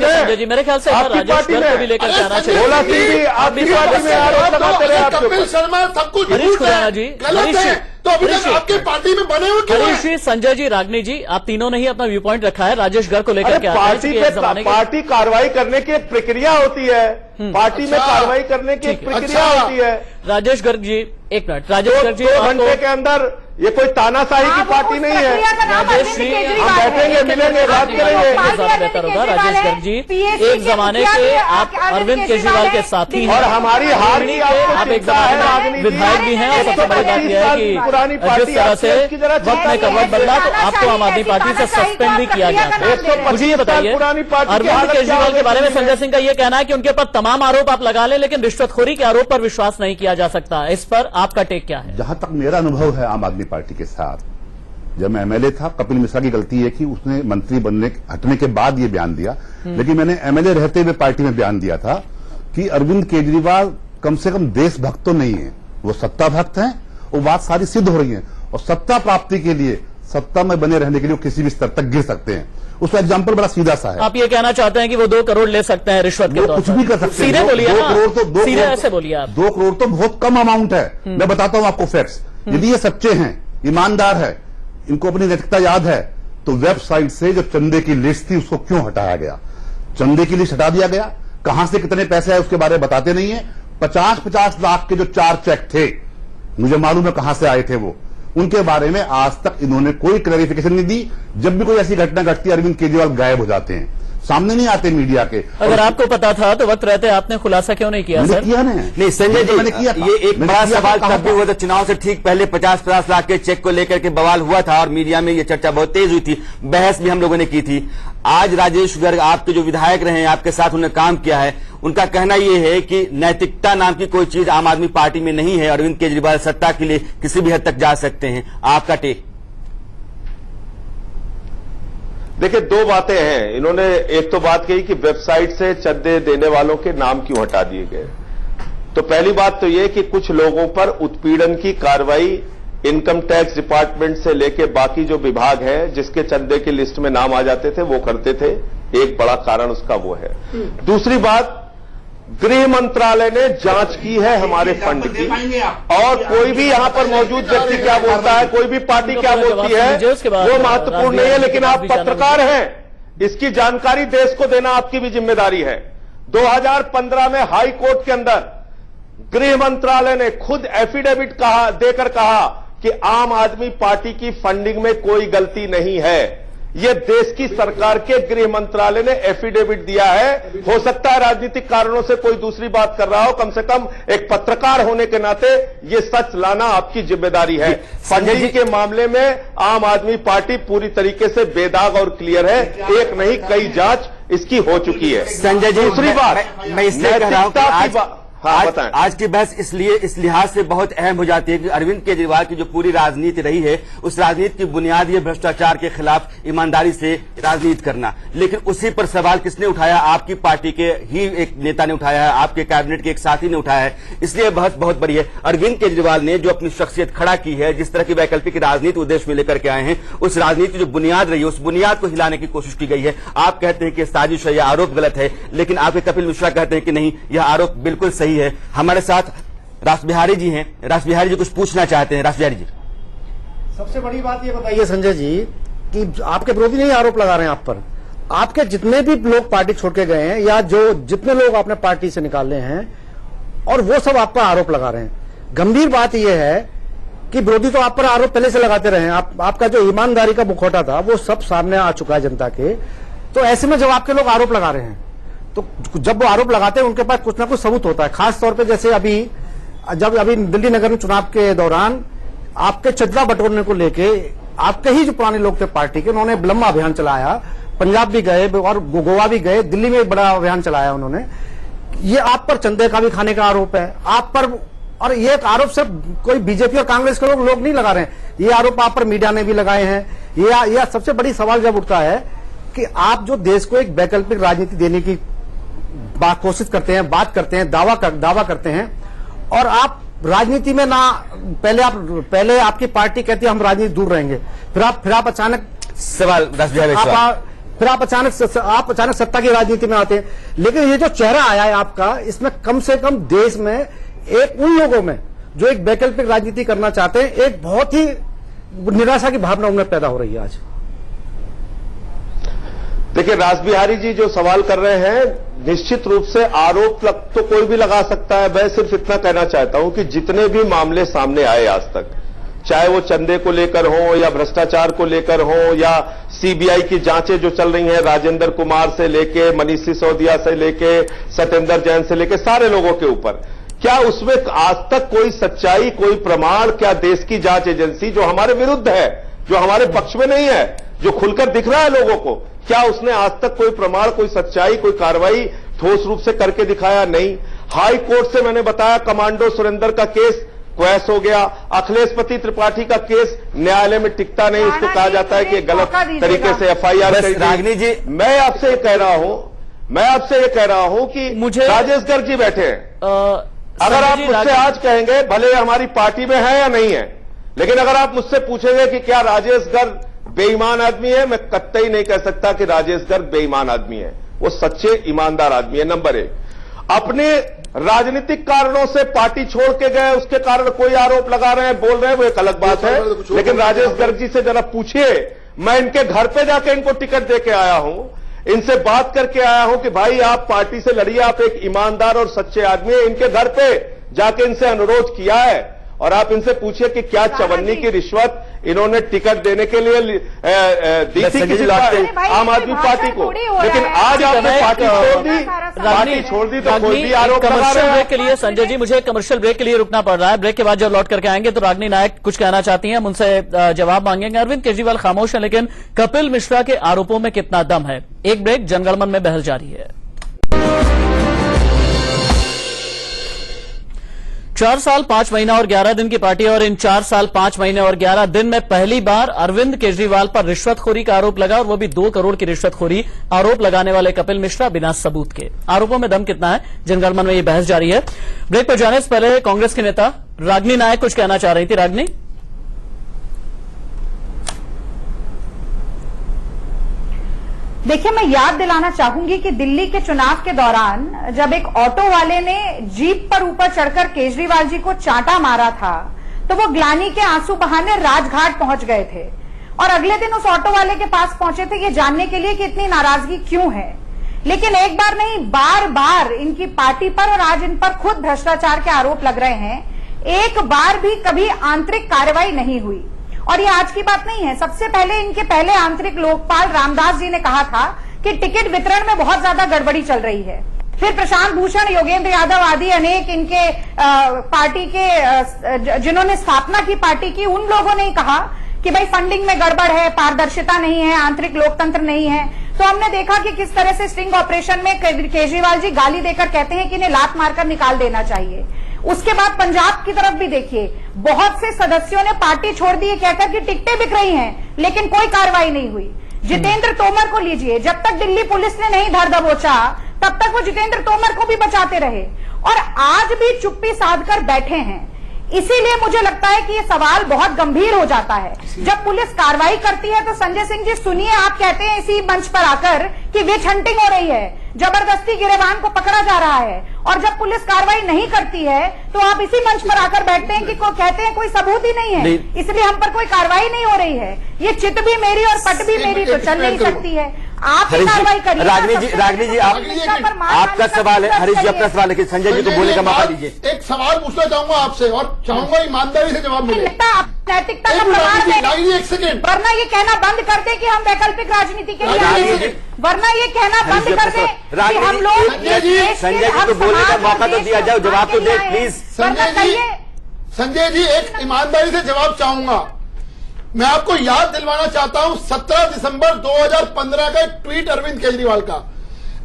संजय जी मेरे ख्याल से राजेश गर्ग को भी लेकर के आना चाहिए। भोला सिंह जी आपकी पार्टी में आरोप लगाते रहे आपके ऊपर। कपिल शर्मा सब कुछ हरीश खुराना जी, गलत है, तो अभी तक आपके पार्टी में बने हुए क्यों? हरीश जी, संजय जी, रागनी जी, आप तीनों ने ही अपना व्यू पॉइंट रखा है। राजेश गर्ग को लेकर के पार्टी कार्रवाई करने की एक प्रक्रिया होती है, पार्टी में कार्रवाई करने की एक प्रक्रिया होती है। राजेश गर्ग जी, एक मिनट। राजेश गर्ग जी, 2 घंटे के अंदर ये कोई तानाशाही की पार्टी नहीं है। राजेश जी, हम बैठेंगे, मिलेंगे, बात करेंगे। ज्यादा बेहतर होगा। राजेश गर्ग जी, एक जमाने के आप अरविंद केजरीवाल के साथी हैं और हमारी हार की आप एक जमाने में विधायक भी हैं और सबसे बड़ी बात यह है कि जिस तरह से वक्त में करवट बदला तो आपको आम आदमी पार्टी से सस्पेंड भी किया गया था। मुझे ये बताइए, अरविंद केजरीवाल के बारे में संजय सिंह का ये कहना है कि उनके ऊपर तमाम आरोप आप लगा लें लेकिन रिश्वतखोरी के आरोप पर विश्वास नहीं किया जा सकता। इस पर आपका टेक क्या है? जहां तक मेरा अनुभव है आम आदमी पार्टी के साथ, जब मैं एमएलए था, कपिल मिश्रा की गलती है कि उसने मंत्री हटने के बाद ये बयान दिया, लेकिन मैंने एमएलए रहते हुए पार्टी में बयान दिया था कि अरविंद केजरीवाल कम से कम देशभक्त तो नहीं है, वो सत्ता भक्त हैं। वो बात सारी सिद्ध हो रही है और सत्ता प्राप्ति के लिए, सत्ता में बने रहने के लिए वो किसी भी स्तर तक गिर सकते हैं। उसका एग्जाम्पल बड़ा सीधा सा है। आप ये कहना चाहते हैं कि वो 2 करोड़ ले सकते हैं रिश्वत के तौर पर? कुछ भी कर सकते हैं। सीधे बोलिए, 2 करोड़ तो सीधे ऐसे बोलिए आप। 2 करोड़ तो बहुत कम अमाउंट है। मैं बताता हूं आपको फैक्ट्स। यदि ये सच्चे हैं, ईमानदार है, इनको अपनी नैतिकता याद है, तो वेबसाइट से जो चंदे की लिस्ट थी उसको क्यों हटाया गया? चंदे की लिस्ट हटा दिया गया। कहां से कितने पैसे आए उसके बारे में बताते नहीं है। 50-50 लाख के जो 4 चेक थे, मुझे मालूम है कहां से आए थे वो, उनके बारे में आज तक इन्होंने कोई क्लैरिफिकेशन नहीं दी। जब भी कोई ऐसी घटना घटती है अरविंद केजरीवाल गायब हो जाते हैं। सामने नहीं आते मीडिया के। अगर आपको पता था तो वक्त रहते आपने खुलासा क्यों नहीं किया? मैंने सर किया नहीं संजय जी, मैंने किया था। ये एक बड़ा सवाल तब भी हुआ था, चुनाव से ठीक पहले 50-50 लाख के चेक को लेकर के बवाल हुआ था और मीडिया में ये चर्चा बहुत तेज हुई थी, बहस भी हम लोगों ने की थी। आज राजेश गर्ग आपके जो विधायक रहे हैं, आपके साथ उन्होंने काम किया है, उनका कहना यह है कि नैतिकता नाम की कोई चीज आम आदमी पार्टी में नहीं है, अरविंद केजरीवाल सत्ता के लिए किसी भी हद तक जा सकते हैं। आपका टेक? देखिए, दो बातें हैं। इन्होंने एक तो बात कही कि वेबसाइट से चंदे देने वालों के नाम क्यों हटा दिए गए। तो पहली बात तो यह कि कुछ लोगों पर उत्पीड़न की कार्रवाई इनकम टैक्स डिपार्टमेंट से लेके बाकी जो विभाग है जिसके चंदे की लिस्ट में नाम आ जाते थे वो करते थे। एक बड़ा कारण उसका वो है। दूसरी बात, गृह मंत्रालय ने जांच की है हमारे फंड की, और कोई भी यहां पर मौजूद व्यक्ति क्या बोलता है, कोई भी पार्टी क्या बोलती है, वो महत्वपूर्ण नहीं है। लेकिन आप पत्रकार हैं, इसकी जानकारी देश को देना आपकी भी जिम्मेदारी है। 2015 में हाई कोर्ट के अंदर गृह मंत्रालय ने खुद एफिडेविट देकर कहा कि आम आदमी पार्टी की फंडिंग में कोई गलती नहीं है। यह देश की सरकार के गृह मंत्रालय ने एफिडेविट दिया है। हो सकता है राजनीतिक कारणों से कोई दूसरी बात कर रहा हो, कम से कम एक पत्रकार होने के नाते यह सच लाना आपकी जिम्मेदारी है। फंडिंग के मामले में आम आदमी पार्टी पूरी तरीके से बेदाग और क्लियर है। एक नहीं, कई जांच इसकी हो चुकी है। संजय जी, दूसरी बात, मैं इसलिए कह रहा हूं कि आज की बहस इसलिए इस लिहाज से बहुत अहम हो जाती है कि अरविंद केजरीवाल की जो पूरी राजनीति रही है, उस राजनीति की बुनियाद ये भ्रष्टाचार के खिलाफ ईमानदारी से राजनीति करना। लेकिन उसी पर सवाल किसने उठाया? आपकी पार्टी के ही एक नेता ने उठाया है, आपके कैबिनेट के एक साथी ने उठाया है। इसलिए बहस बहुत बड़ी है। अरविंद केजरीवाल ने जो अपनी शख्सियत खड़ा की है, जिस तरह की वैकल्पिक राजनीति उद्देश्य में लेकर के आए हैं, उस राजनीति जो बुनियाद रही है, उस बुनियाद को हिलाने की कोशिश की गई है। आप कहते हैं कि साजिश है, यह आरोप गलत है, लेकिन आपके कपिल मिश्रा कहते हैं कि नहीं, यह आरोप बिल्कुल सही है। हमारे साथ रास बिहारी जी हैं। रास बिहारी जी कुछ पूछना चाहते हैं। रास बिहारी जी, सबसे बड़ी बात ये बताइए संजय जी कि आपके विरोधी नहीं आरोप लगा रहे हैं आप पर, आपके जितने भी लोग पार्टी छोड़ के गए हैं या जो जितने लोग आपने पार्टी से निकाले हैं, और वो सब आप पर आरोप लगा रहे हैं। गंभीर बात यह है कि विरोधी तो आप पर आरोप पहले से लगाते रहे हैं। आपका जो ईमानदारी का मुखौटा था वो सब सामने आ चुका है जनता के। तो ऐसे में जब आपके लोग आरोप लगा रहे हैं, तो जब वो आरोप लगाते हैं उनके पास कुछ ना कुछ सबूत होता है। खास तौर पे जैसे अभी दिल्ली नगर चुनाव के दौरान आपके चंदा बटोरने को लेके आपके ही जो पुराने लोग थे पार्टी के, उन्होंने लंबा अभियान चलाया। पंजाब भी गए और गोवा भी गए, दिल्ली में एक बड़ा अभियान चलाया उन्होंने। ये आप पर चंदे का भी खाने का आरोप है आप पर, और ये एक आरोप सिर्फ कोई बीजेपी और कांग्रेस के लोग नहीं लगा रहे हैं, ये आरोप आप पर मीडिया ने भी लगाए हैं। यह सबसे बड़ी सवाल जब उठता है कि आप जो देश को एक वैकल्पिक राजनीति देने की कोशिश करते हैं, बात करते हैं, दावा करते हैं, और आप राजनीति में ना पहले आपकी पार्टी कहती है हम राजनीति दूर रहेंगे, फिर आप अचानक सवाल फिर आप अचानक सत्ता की राजनीति में आते हैं। लेकिन ये जो चेहरा आया है आपका, इसमें कम से कम देश में एक उन लोगों में जो एक वैकल्पिक राजनीति करना चाहते हैं, एक बहुत ही निराशा की भावना उनमें पैदा हो रही है आज। देखिए, रास बिहारी जी जो सवाल कर रहे हैं, निश्चित रूप से आरोप तो कोई भी लगा सकता है। मैं सिर्फ इतना कहना चाहता हूं कि जितने भी मामले सामने आए आज तक, चाहे वो चंदे को लेकर हो या भ्रष्टाचार को लेकर हो या सीबीआई की जांचें जो चल रही हैं, राजेंद्र कुमार से लेके मनीष सिसोदिया से लेके सत्येंद्र जैन से लेके सारे लोगों के ऊपर, क्या उसमें आज तक कोई सच्चाई, कोई प्रमाण, क्या देश की जांच एजेंसी जो हमारे विरुद्ध है, जो हमारे पक्ष में नहीं है, जो खुलकर दिख रहा है लोगों को, क्या उसने आज तक कोई प्रमाण, कोई सच्चाई, कोई कार्रवाई ठोस रूप से करके दिखाया? नहीं। हाई कोर्ट से मैंने बताया, कमांडो सुरेंद्र का केस क्वैश हो गया। अखिलेशपति त्रिपाठी का केस न्यायालय में टिकता नहीं, उसको कहा जाता है कि गलत तरीके से एफआईआर कर रागिनी जी, मैं आपसे ये कह रहा हूं कि मुझे राजेश गर्ग जी बैठे हैं। अगर आप मुझसे आज कहेंगे, भले हमारी पार्टी में है या नहीं है, लेकिन अगर आप मुझसे पूछेंगे कि क्या राजेश गर्ग बेईमान आदमी है, मैं कतई नहीं कह सकता कि राजेश गर्ग बेईमान आदमी है। वो सच्चे ईमानदार आदमी है। नंबर एक, अपने राजनीतिक कारणों से पार्टी छोड़ के गए, उसके कारण कोई आरोप लगा रहे हैं, बोल रहे हैं, वो एक अलग बात है। लेकिन राजेश गर्ग जी से जरा पूछिए, मैं इनके घर पे जाके इनको टिकट दे के आया हूं, इनसे बात करके आया हूं कि भाई आप पार्टी से लड़िए, आप एक ईमानदार और सच्चे आदमी है। इनके घर पे जाके इनसे अनुरोध किया है, और आप इनसे पूछिए कि क्या चवन्नी की रिश्वत इन्होंने टिकट देने के लिए दी थी किसी आम आदमी पार्टी को, लेकिन आज आपने पार्टी छोड़ दी तो कोई भी आरोप लगा कमर्शियल रहा ब्रेक के लिए संजय जी मुझे कमर्शियल ब्रेक के लिए रुकना पड़ रहा है। ब्रेक के बाद जब लौट करके आएंगे तो रागिनी नायक कुछ कहना चाहती हैं, हम उनसे जवाब मांगेंगे। अरविंद केजरीवाल खामोश है, लेकिन कपिल मिश्रा के आरोपों में कितना दम है? एक ब्रेक, जनगणमन में बहस जारी है। 4 साल 5 महीना और 11 दिन की पार्टी और इन 4 साल 5 महीने और 11 दिन में पहली बार अरविंद केजरीवाल पर रिश्वतखोरी का आरोप लगा, और वो भी 2 करोड़ की रिश्वतखोरी। आरोप लगाने वाले कपिल मिश्रा बिना सबूत के। आरोपों में दम कितना है, जनगणमन में ये बहस जारी है। ब्रेक पर जाने से पहले कांग्रेस की नेता रागिनी नायक कुछ कहना चाह रही थी। रागिनी, देखिए, मैं याद दिलाना चाहूंगी कि दिल्ली के चुनाव के दौरान जब एक ऑटो वाले ने जीप पर ऊपर चढ़कर केजरीवाल जी को चांटा मारा था, तो वो ग्लानि के आंसू बहाने राजघाट पहुंच गए थे और अगले दिन उस ऑटो वाले के पास पहुंचे थे ये जानने के लिए कि इतनी नाराजगी क्यों है। लेकिन एक बार नहीं, बार बार इनकी पार्टी पर और आज इन पर खुद भ्रष्टाचार के आरोप लग रहे हैं। एक बार भी कभी आंतरिक कार्रवाई नहीं हुई। और ये आज की बात नहीं है, सबसे पहले इनके पहले आंतरिक लोकपाल रामदास जी ने कहा था कि टिकट वितरण में बहुत ज्यादा गड़बड़ी चल रही है। फिर प्रशांत भूषण, योगेंद्र यादव आदि अनेक इनके पार्टी के जिन्होंने स्थापना की पार्टी की, उन लोगों ने कहा कि भाई फंडिंग में गड़बड़ है, पारदर्शिता नहीं है, आंतरिक लोकतंत्र नहीं है। तो हमने देखा कि किस तरह से स्टिंग ऑपरेशन में केजरीवाल जी गाली देकर कहते हैं कि इन्हें लात मारकर निकाल देना चाहिए। उसके बाद पंजाब की तरफ भी देखिए, बहुत से सदस्यों ने पार्टी छोड़ दी कहकर कि टिकटें बिक रही हैं, लेकिन कोई कार्रवाई नहीं हुई। जितेंद्र तोमर को लीजिए, जब तक दिल्ली पुलिस ने नहीं धर दबोचा तब तक वो जितेंद्र तोमर को भी बचाते रहे और आज भी चुप्पी साध कर बैठे हैं। इसीलिए मुझे लगता है कि ये सवाल बहुत गंभीर हो जाता है। जब पुलिस कार्रवाई करती है तो संजय सिंह जी सुनिए, आप कहते हैं इसी मंच पर आकर कि विच हंटिंग हो रही है, जबरदस्ती गिरेबान को पकड़ा जा रहा है, और जब पुलिस कार्रवाई नहीं करती है तो आप इसी मंच पर आकर बैठते हैं कि कहते हैं कोई सबूत ही नहीं है, इसलिए हम पर कोई कार्रवाई नहीं हो रही है। ये चित भी मेरी और पट भी मेरी तो चल नहीं सकती है। आप ही कार्रवाई करिए। रागिनी जी आपका सवाल है, हरीश जी अपना सवाल है कि संजय जी को बोलने का मौका दीजिए। एक सवाल पूछना चाहूंगा आपसे और चाहूंगा ईमानदारी से जवाब मिले। नैतिकता का प्रमाण दें, एक सेकेंड, वरना ये कहना बंद कर दे कि हम वैकल्पिक राजनीति के लिए आए हैं, वरना ये कहना बंद कर दे कि हम लोग संजय जी को बोलने का मौका तो दिया जाओ, जवाब तो दे प्लीज। संजय जी एक ईमानदारी से जवाब चाहूंगा। मैं आपको याद दिलवाना चाहता हूं 17 दिसंबर 2015 का एक ट्वीट अरविंद केजरीवाल का,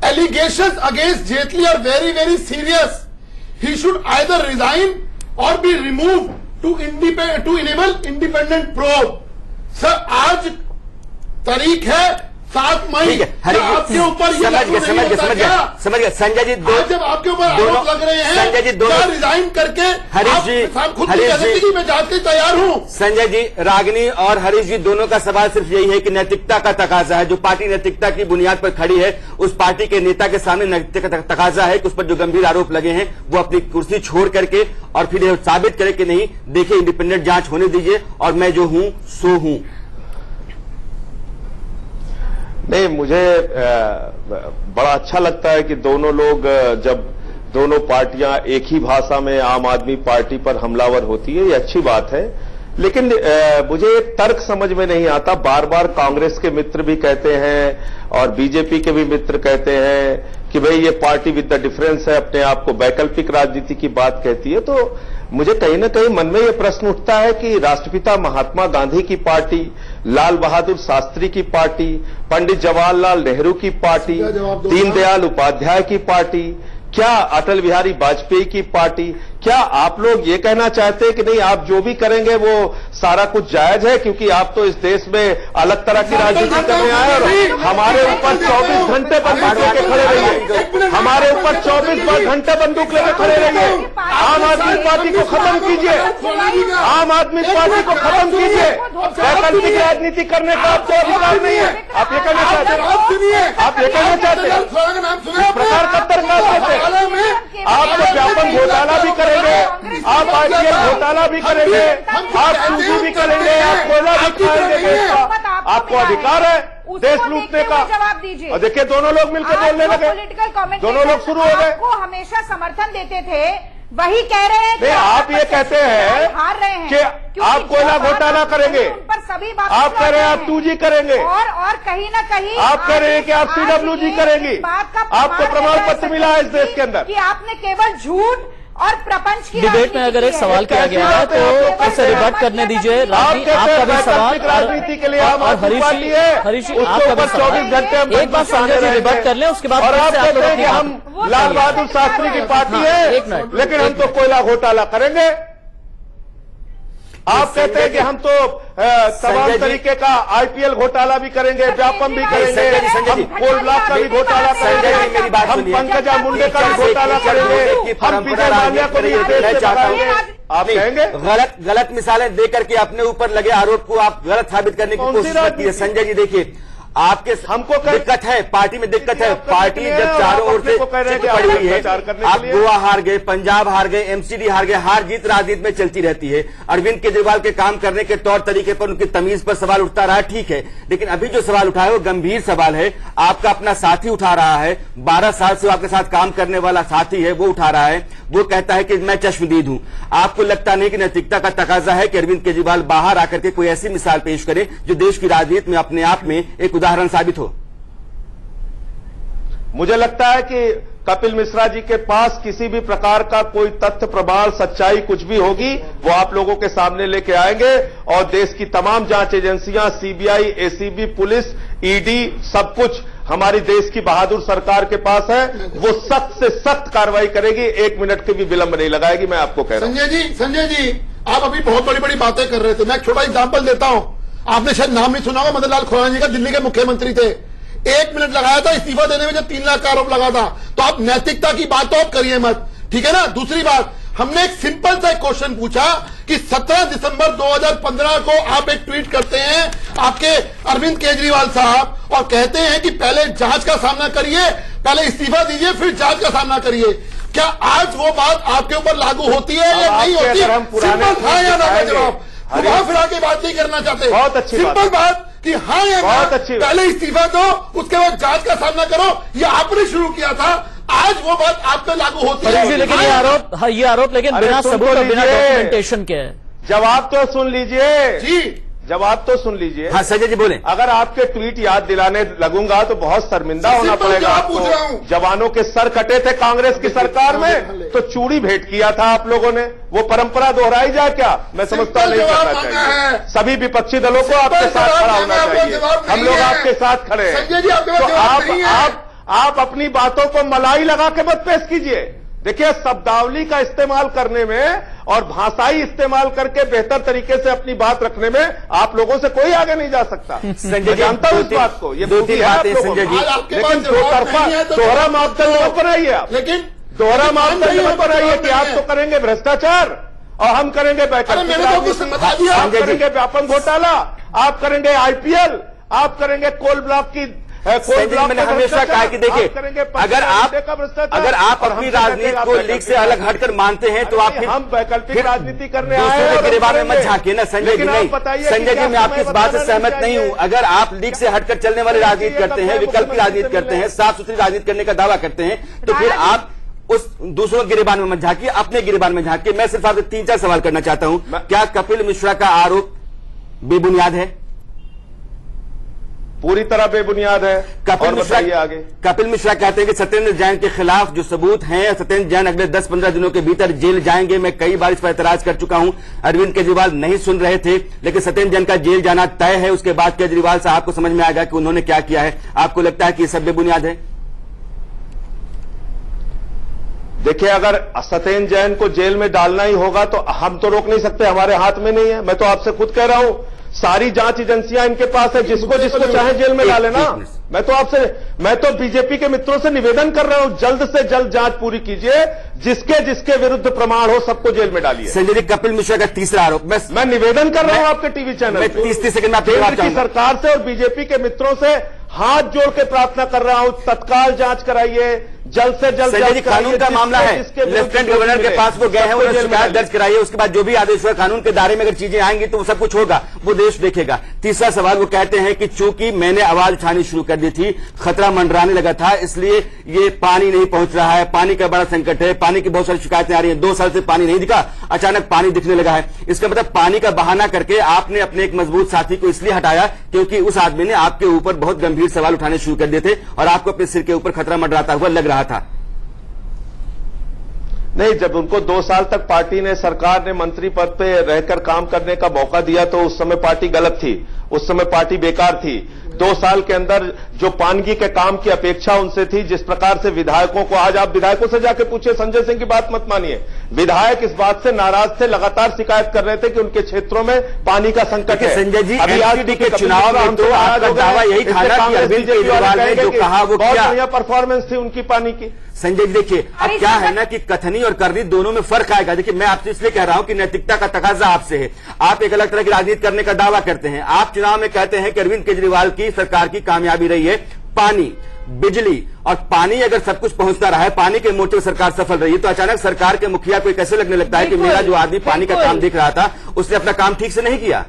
allegations against Jaitley are very very serious, he should either resign or be remove to enable independent probe. Sir आज तारीख है 7 मई, आपके ऊपर समझ गया संजय जी। जब आपके ऊपर आरोप लग रहे हैं संजय जी, क्या रिजाइन करके हरीश जी खुद की मैं जांच के तैयार हूं। संजय जी, रागिनी और हरीश जी दोनों का सवाल सिर्फ यही है कि नैतिकता का तकाजा है, जो पार्टी नैतिकता की बुनियाद पर खड़ी है, उस पार्टी के नेता के सामने नैतिकता का तकाजा है कि उस पर जो गंभीर आरोप लगे हैं वो अपनी कुर्सी छोड़ करके और फिर यह साबित करे कि नहीं, देखिए इंडिपेंडेंट जांच होने दीजिए और मैं जो हूं सो हूं। नहीं, मुझे बड़ा अच्छा लगता है कि दोनों लोग, जब दोनों पार्टियां एक ही भाषा में आम आदमी पार्टी पर हमलावर होती है, ये अच्छी बात है। लेकिन मुझे एक तर्क समझ में नहीं आता। बार बार कांग्रेस के मित्र भी कहते हैं और बीजेपी के भी मित्र कहते हैं कि भाई ये पार्टी विद द डिफरेंस है, अपने आप को वैकल्पिक राजनीति की बात कहती है। तो मुझे कहीं ना कहीं मन में ये प्रश्न उठता है कि राष्ट्रपिता महात्मा गांधी की पार्टी, लाल बहादुर शास्त्री की पार्टी, पंडित जवाहरलाल नेहरू की पार्टी, दीनदयाल उपाध्याय की पार्टी, क्या अटल बिहारी वाजपेयी की पार्टी, क्या आप लोग ये कहना चाहते हैं कि नहीं, आप जो भी करेंगे वो सारा कुछ जायज है, क्योंकि आप तो इस देश में अलग तरह की राजनीति करने आए और हमारे ऊपर 24 घंटे बंदूक लेके खड़े रहिए, हमारे ऊपर 24 घंटे बंदूक लेके खड़े रहिए। आम आदमी पार्टी को खत्म कीजिए, आम आदमी पार्टी को खत्म कीजिए। वैकल्पिक राजनीति करने का आपको अधिकार नहीं है। आप ये कहना चाहते हैं, आप ये कहना चाहते हैं इस प्रकार का तर्क करते, आप तो व्यापक घोटाला भी करेंगे, आप आईपीएल घोटाला भी करेंगे, आप सूजी भी करेंगे, आप कोयला भी खाएंगे देश का, आपको अधिकार है देश लूटने का। जवाब दीजिए। और देखिए दोनों लोग मिलकर बोलने लगे, दोनों लोग शुरू हो गए। आपको हमेशा समर्थन देते थे वही कह रहे हैं नहीं, आप ये कहते हैं हार रहे हैं कि क्योंकि आप कोयला जो बात घोटाला आप करेंगे, उन पर सभी बात आप कह रहे हैं आप 2G करेंगे, और कहीं ना कहीं आप कह रहे हैं कि आप आज CWG ये करेंगी, इस बात का आपको प्रमाण पत्र मिला है इस देश के अंदर कि आपने केवल झूठ और प्रपंच की डिबेट में अगर एक सवाल किया गया है तो उसे रिबट करने दीजिए। राजनीति आपका भी सवाल राजनीति के लिए हम और हरीश जी आपका भी 24 घंटे हम एक बार संजय जी रिबट कर लें, उसके बाद और फिर आप से आप कहते लोग हैं कि अपनी हम बात- लाल बहादुर शास्त्री की पार्टी हाँ, है, एक मिनट, लेकिन हम तो कोयला घोटाला करेंगे। आप कहते हैं कि हम तो तमाम तरीके का IPL घोटाला भी करेंगे, व्यापम भी करेंगे, संजय जी, हम कोल ब्लॉक का भी घोटाला संजय जी, मेरी बात करेंगे, हम सुनिए। पंकजा मुंडे का भी घोटाला करेंगे, हम विजय माल्या को भी इस देश से भगाएंगे। आप कहेंगे गलत मिसालें देकर के अपने ऊपर लगे आरोप को आप गलत साबित करने की कौन सी कोशिश करती है। राजनीति? संजय जी देखिए, आपके हमको दिक्कत है, पार्टी में दिक्कत है, आप करने पार्टी के लिए जब और चारों आप ओर अपने से को कह रहे हैं कि पड़ी हुई है, प्रचार करने के आप लिए। गोवा हार गए, पंजाब हार गए, MCD हार गए, हार जीत राजनीति में चलती रहती है। अरविंद केजरीवाल के काम करने के तौर तरीके पर उनकी तमीज पर सवाल उठता रहा, ठीक है, लेकिन अभी जो सवाल उठा है वो गंभीर सवाल है। आपका अपना साथी उठा रहा है, 12 साल से आपके साथ काम करने वाला साथी है, वो उठा रहा है, वो कहता है कि मैं चश्मदीद हूं। आपको लगता नहीं कि नैतिकता का तकाजा है कि अरविंद केजरीवाल बाहर आकर के कोई ऐसी मिसाल पेश करे जो देश की राजनीति में अपने आप में एक उदाहरण साबित हो? मुझे लगता है कि कपिल मिश्रा जी के पास किसी भी प्रकार का कोई तथ्य प्रमाण सच्चाई कुछ भी होगी वो आप लोगों के सामने लेके आएंगे और देश की तमाम जांच एजेंसियां, CBI, ACB, पुलिस, ED, सब कुछ हमारी देश की बहादुर सरकार के पास है। वो सख्त से सख्त कार्रवाई करेगी, 1 मिनट के भी विलंब नहीं लगाएगी, मैं आपको कह रहा हूं। संजय जी आप अभी बहुत बड़ी बड़ी बातें कर रहे थे। मैं एक छोटा एग्जाम्पल देता हूं। आपने शायद नाम नहीं सुना होगा, मदन लाल खुराना जी का, दिल्ली के मुख्यमंत्री थे। 1 मिनट लगाया था इस्तीफा देने में जब 3 लाख का आरोप लगा था। तो आप नैतिकता की बात तो आप करिए मत, ठीक है ना। दूसरी बात, हमने एक सिंपल सा क्वेश्चन पूछा कि 17 दिसंबर 2015 को आप एक ट्वीट करते हैं आपके अरविंद केजरीवाल साहब और कहते हैं कि पहले जांच का सामना करिए, पहले इस्तीफा दीजिए फिर जांच का सामना करिए। क्या आज वो बात आपके ऊपर लागू होती है या नहीं होती? सिंपल हाँ या ना का जवाब, घुमा फिरा के बात नहीं करना चाहते। बहुत अच्छी सिंपल बात कि हाँ या बहुत ना, अच्छी पहले इस्तीफा दो उसके बाद जांच का सामना करो। ये आपने शुरू किया था, आज वो बात आप पे लागू होती हरीश जी, है। लेकिन ये आरोप लेकिन अरे बिना सुन सबूत तो और बिना लीजिए। डॉक्यूमेंटेशन के है। जवाब तो सुन लीजिए जी, जवाब तो सुन लीजिए। हाँ संजय जी बोले। अगर आपके ट्वीट याद दिलाने लगूंगा तो बहुत शर्मिंदा होना सिंपल पड़ेगा जवाब पूछ रहा हूं। आपको। जवानों के सर कटे थे कांग्रेस की सरकार में तो चूड़ी भेंट किया था आप लोगों ने, वो परंपरा दोहराई जाए क्या? मैं समझता सिंपल नहीं जवाब करना मांगा चाहिए। है। सभी विपक्षी दलों को आपके साथ जवाब खड़ा मांगा होना है, आपका चाहिए। जवाब हम नहीं लोग है। आपके साथ खड़े हैं। संजय जी, आपके पास तो जवाब नहीं है। आप अपनी बातों को मलाई लगा के मत पेश कीजिए। देखिए, शब्दावली का इस्तेमाल करने में और भाषाई इस्तेमाल करके बेहतर तरीके से अपनी बात रखने में आप लोगों से कोई आगे नहीं जा सकता। संजय मैं जी, जानता हूं इस दो-तीन- बात को। ये दो-तीन खूबी है आप बातें लोगों संजय में। जी। आज आपके पास लेकिन दो जवाब तरफा नहीं है तो दोहरा मापदंड मत बनाइए आप। लेकिन दोहरा मापदंड मत बनाइए कि आप नहीं तो है। करेंगे भ्रष्टाचार और हम करेंगे वैकल्पिक मैंने तो कुछ राजनीति। बता दिया। आप संजय जी। करेंगे व्यापम घोटाला, आप करेंगे IPL, आप करेंगे कोल ब्लॉक की संजय जी, मैंने हमेशा कहा कि देखिए, अगर आप अपनी राजनीति को लीग से अलग हटकर मानते हैं तो आप फिर हम वैकल्पिक राजनीति करने आए दूसरों हैं के गिरेबान में मत झांकिए ना संजय जी। लेकिन नहीं आप बताइए संजय कि जी, मैं क्या आपकी इस बात से समय सहमत बताना नहीं हूं। चाहिए? अगर आप लीग से हटकर चलने वाली राजनीति करते हैं, विकल्प राजनीति करते हैं, साफ सुथरी राजनीति करने का दावा करते हैं, तो फिर आप उस दूसरों के गिरेबान में मत झांकिए, अपने गिरेबान में झांकिए। मैं सिर्फ आपसे 3-4 सवाल करना चाहता हूं। क्या कपिल मिश्रा का आरोप बेबुनियाद है? पूरी तरह बेबुनियाद है। और बताइए आगे। कपिल मिश्रा कहते हैं कि सत्येंद्र जैन के खिलाफ जो सबूत हैं, सत्येंद्र जैन अगले 10-15 दिनों के भीतर जेल जाएंगे। मैं कई बार इस पर एतराज कर चुका हूं। अरविंद केजरीवाल नहीं सुन रहे थे, लेकिन सत्येंद्र जैन का जेल जाना तय है। उसके बाद केजरीवाल साहब को समझ में आएगा कि उन्होंने क्या किया है। आपको लगता है कि ये सब बेबुनियाद है? देखिए, अगर सत्येंद्र जैन को जेल में डालना ही होगा तो हम तो रोक नहीं सकते, हमारे हाथ में नहीं है। मैं तो आपसे खुद कह रहा हूं, सारी जांच एजेंसियां इनके पास है, जिसको चाहे जेल में डाले ना। मैं तो बीजेपी के मित्रों से निवेदन कर रहा हूं, जल्द से जल्द जांच पूरी कीजिए, जिसके विरुद्ध प्रमाण हो सबको जेल में डालिए। संजय जी, कपिल मिश्रा का तीसरा आरोप मैं निवेदन कर रहा हूं आपके टीवी चैनल मैं 30 सेकंड में आपके केंद्र की सरकार से और बीजेपी के मित्रों से हाथ जोड़ के प्रार्थना कर रहा हूं, तत्काल जांच कराइए, जल्द से जल्द संजय जी, कानून का मामला है, लेफ्टिनेंट गवर्नर के पास वो गए हैं, उन्होंने शिकायत दर्ज कराई है, उसके बाद जो भी आदेश हुआ कानून के दायरे में अगर चीजें आएंगी तो वो सब कुछ होगा, वो देश देखेगा। तीसरा सवाल, वो कहते हैं कि चूंकि मैंने आवाज उठानी शुरू कर दी थी, खतरा मंडराने लगा था, इसलिए ये पानी नहीं पहुंच रहा है, पानी का बड़ा संकट है, पानी की बहुत सारी शिकायतें आ रही हैं, 2 साल से पानी नहीं दिखा, अचानक पानी दिखने लगा है। इसका मतलब पानी का बहाना करके आपने अपने एक मजबूत साथी को इसलिए हटाया क्योंकि उस आदमी ने आपके ऊपर बहुत गंभीर सवाल उठाने शुरू कर दिए थे और आपको अपने सिर के ऊपर खतरा मंडराता हुआ लग रहा था। नहीं, जब उनको 2 साल तक पार्टी ने, सरकार ने मंत्री पद पे रहकर काम करने का मौका दिया तो उस समय पार्टी गलत थी, उस समय पार्टी बेकार थी। 2 साल के अंदर जो पानगी के काम की अपेक्षा उनसे थी, जिस प्रकार से विधायकों को, आज आप विधायकों से जाके पूछिए, संजय सिंह की बात मत मानिए, विधायक इस बात से नाराज थे, लगातार शिकायत कर रहे थे कि उनके क्षेत्रों में पानी का संकट है। संजय जी, अभी एमपीडी के चुनाव में तो आपका दावा यही था ना कि अरविंद केजरीवाल ने जो कहा वो बहुत क्या बढ़िया परफॉर्मेंस थी उनकी पानी की। संजय जी देखिए, अब क्या है ना कि कथनी और करनी दोनों में फर्क आएगा। देखिए, मैं आपसे इसलिए कह रहा हूं कि नैतिकता का तकाजा आपसे है, आप एक अलग तरह की राजनीति करने का दावा करते हैं। आप चुनाव में कहते हैं कि अरविंद केजरीवाल की सरकार की कामयाबी रही है पानी, बिजली और पानी, अगर सब कुछ पहुंचता रहा है, पानी के मोर्चे सरकार सफल रही है, तो अचानक सरकार के मुखिया को कैसे लगने लगता है कि मेरा जो आदमी पानी का काम देख रहा था उसने अपना काम ठीक से नहीं किया।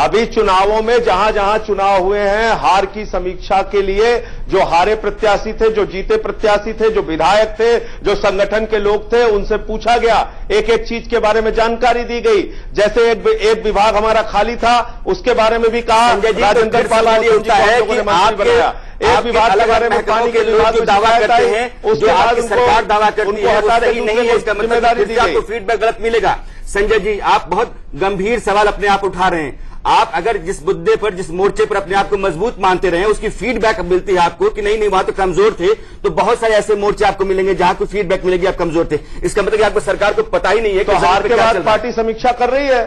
अभी चुनावों में जहां जहां चुनाव हुए हैं, हार की समीक्षा के लिए जो हारे प्रत्याशी थे, जो जीते प्रत्याशी थे, जो विधायक थे, जो संगठन के लोग थे, उनसे पूछा गया, एक एक चीज के बारे में जानकारी दी गई। जैसे एक विभाग हमारा खाली था, उसके बारे में भी कहा। राजेंद्र पाल होता है कि एक विभाग के बारे में पानी के विभाग में दावा करते हैं, उसके बाद सरकार दावा करती है हटा सही नहीं है, इसका मतलब आपको फीडबैक गलत मिलेगा। संजय जी, आप बहुत गंभीर सवाल अपने आप उठा रहे हैं। आप अगर जिस मुद्दे पर, जिस मोर्चे पर अपने आप को मजबूत मानते रहे, उसकी फीडबैक मिलती है आपको कि नहीं वहां तो कमजोर थे, तो बहुत सारे ऐसे मोर्चे आपको मिलेंगे जहां कोई फीडबैक मिलेगी आप कमजोर थे। इसका मतलब कि आपको सरकार को पता ही नहीं है। तो हार के बाद पार्टी समीक्षा कर रही है,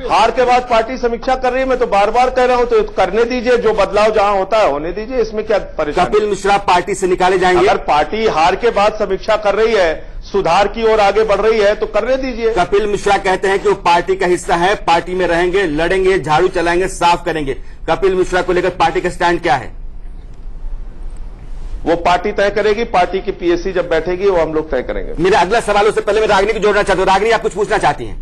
हार के बाद पार्टी समीक्षा कर रही है। मैं तो बार बार कह रहा हूं, तो करने दीजिए, जो बदलाव जहां होता है होने दीजिए, इसमें क्या परेशानी। कपिल मिश्रा पार्टी से निकाले जाएंगे। अगर पार्टी हार के बाद समीक्षा कर रही है, सुधार की ओर आगे बढ़ रही है, तो करने दीजिए। कपिल मिश्रा कहते हैं कि वो पार्टी का हिस्सा है, पार्टी में रहेंगे, लड़ेंगे, झाड़ू चलाएंगे, साफ करेंगे। कपिल मिश्रा को लेकर पार्टी का स्टैंड क्या है? वो पार्टी तय करेगी, पार्टी की पीएससी जब बैठेगी वो हम लोग तय करेंगे। मेरा अगला सवाल उससे पहले मैं रागिनी को जोड़ना चाहता हूं। रागिनी, आप कुछ पूछना चाहती हैं?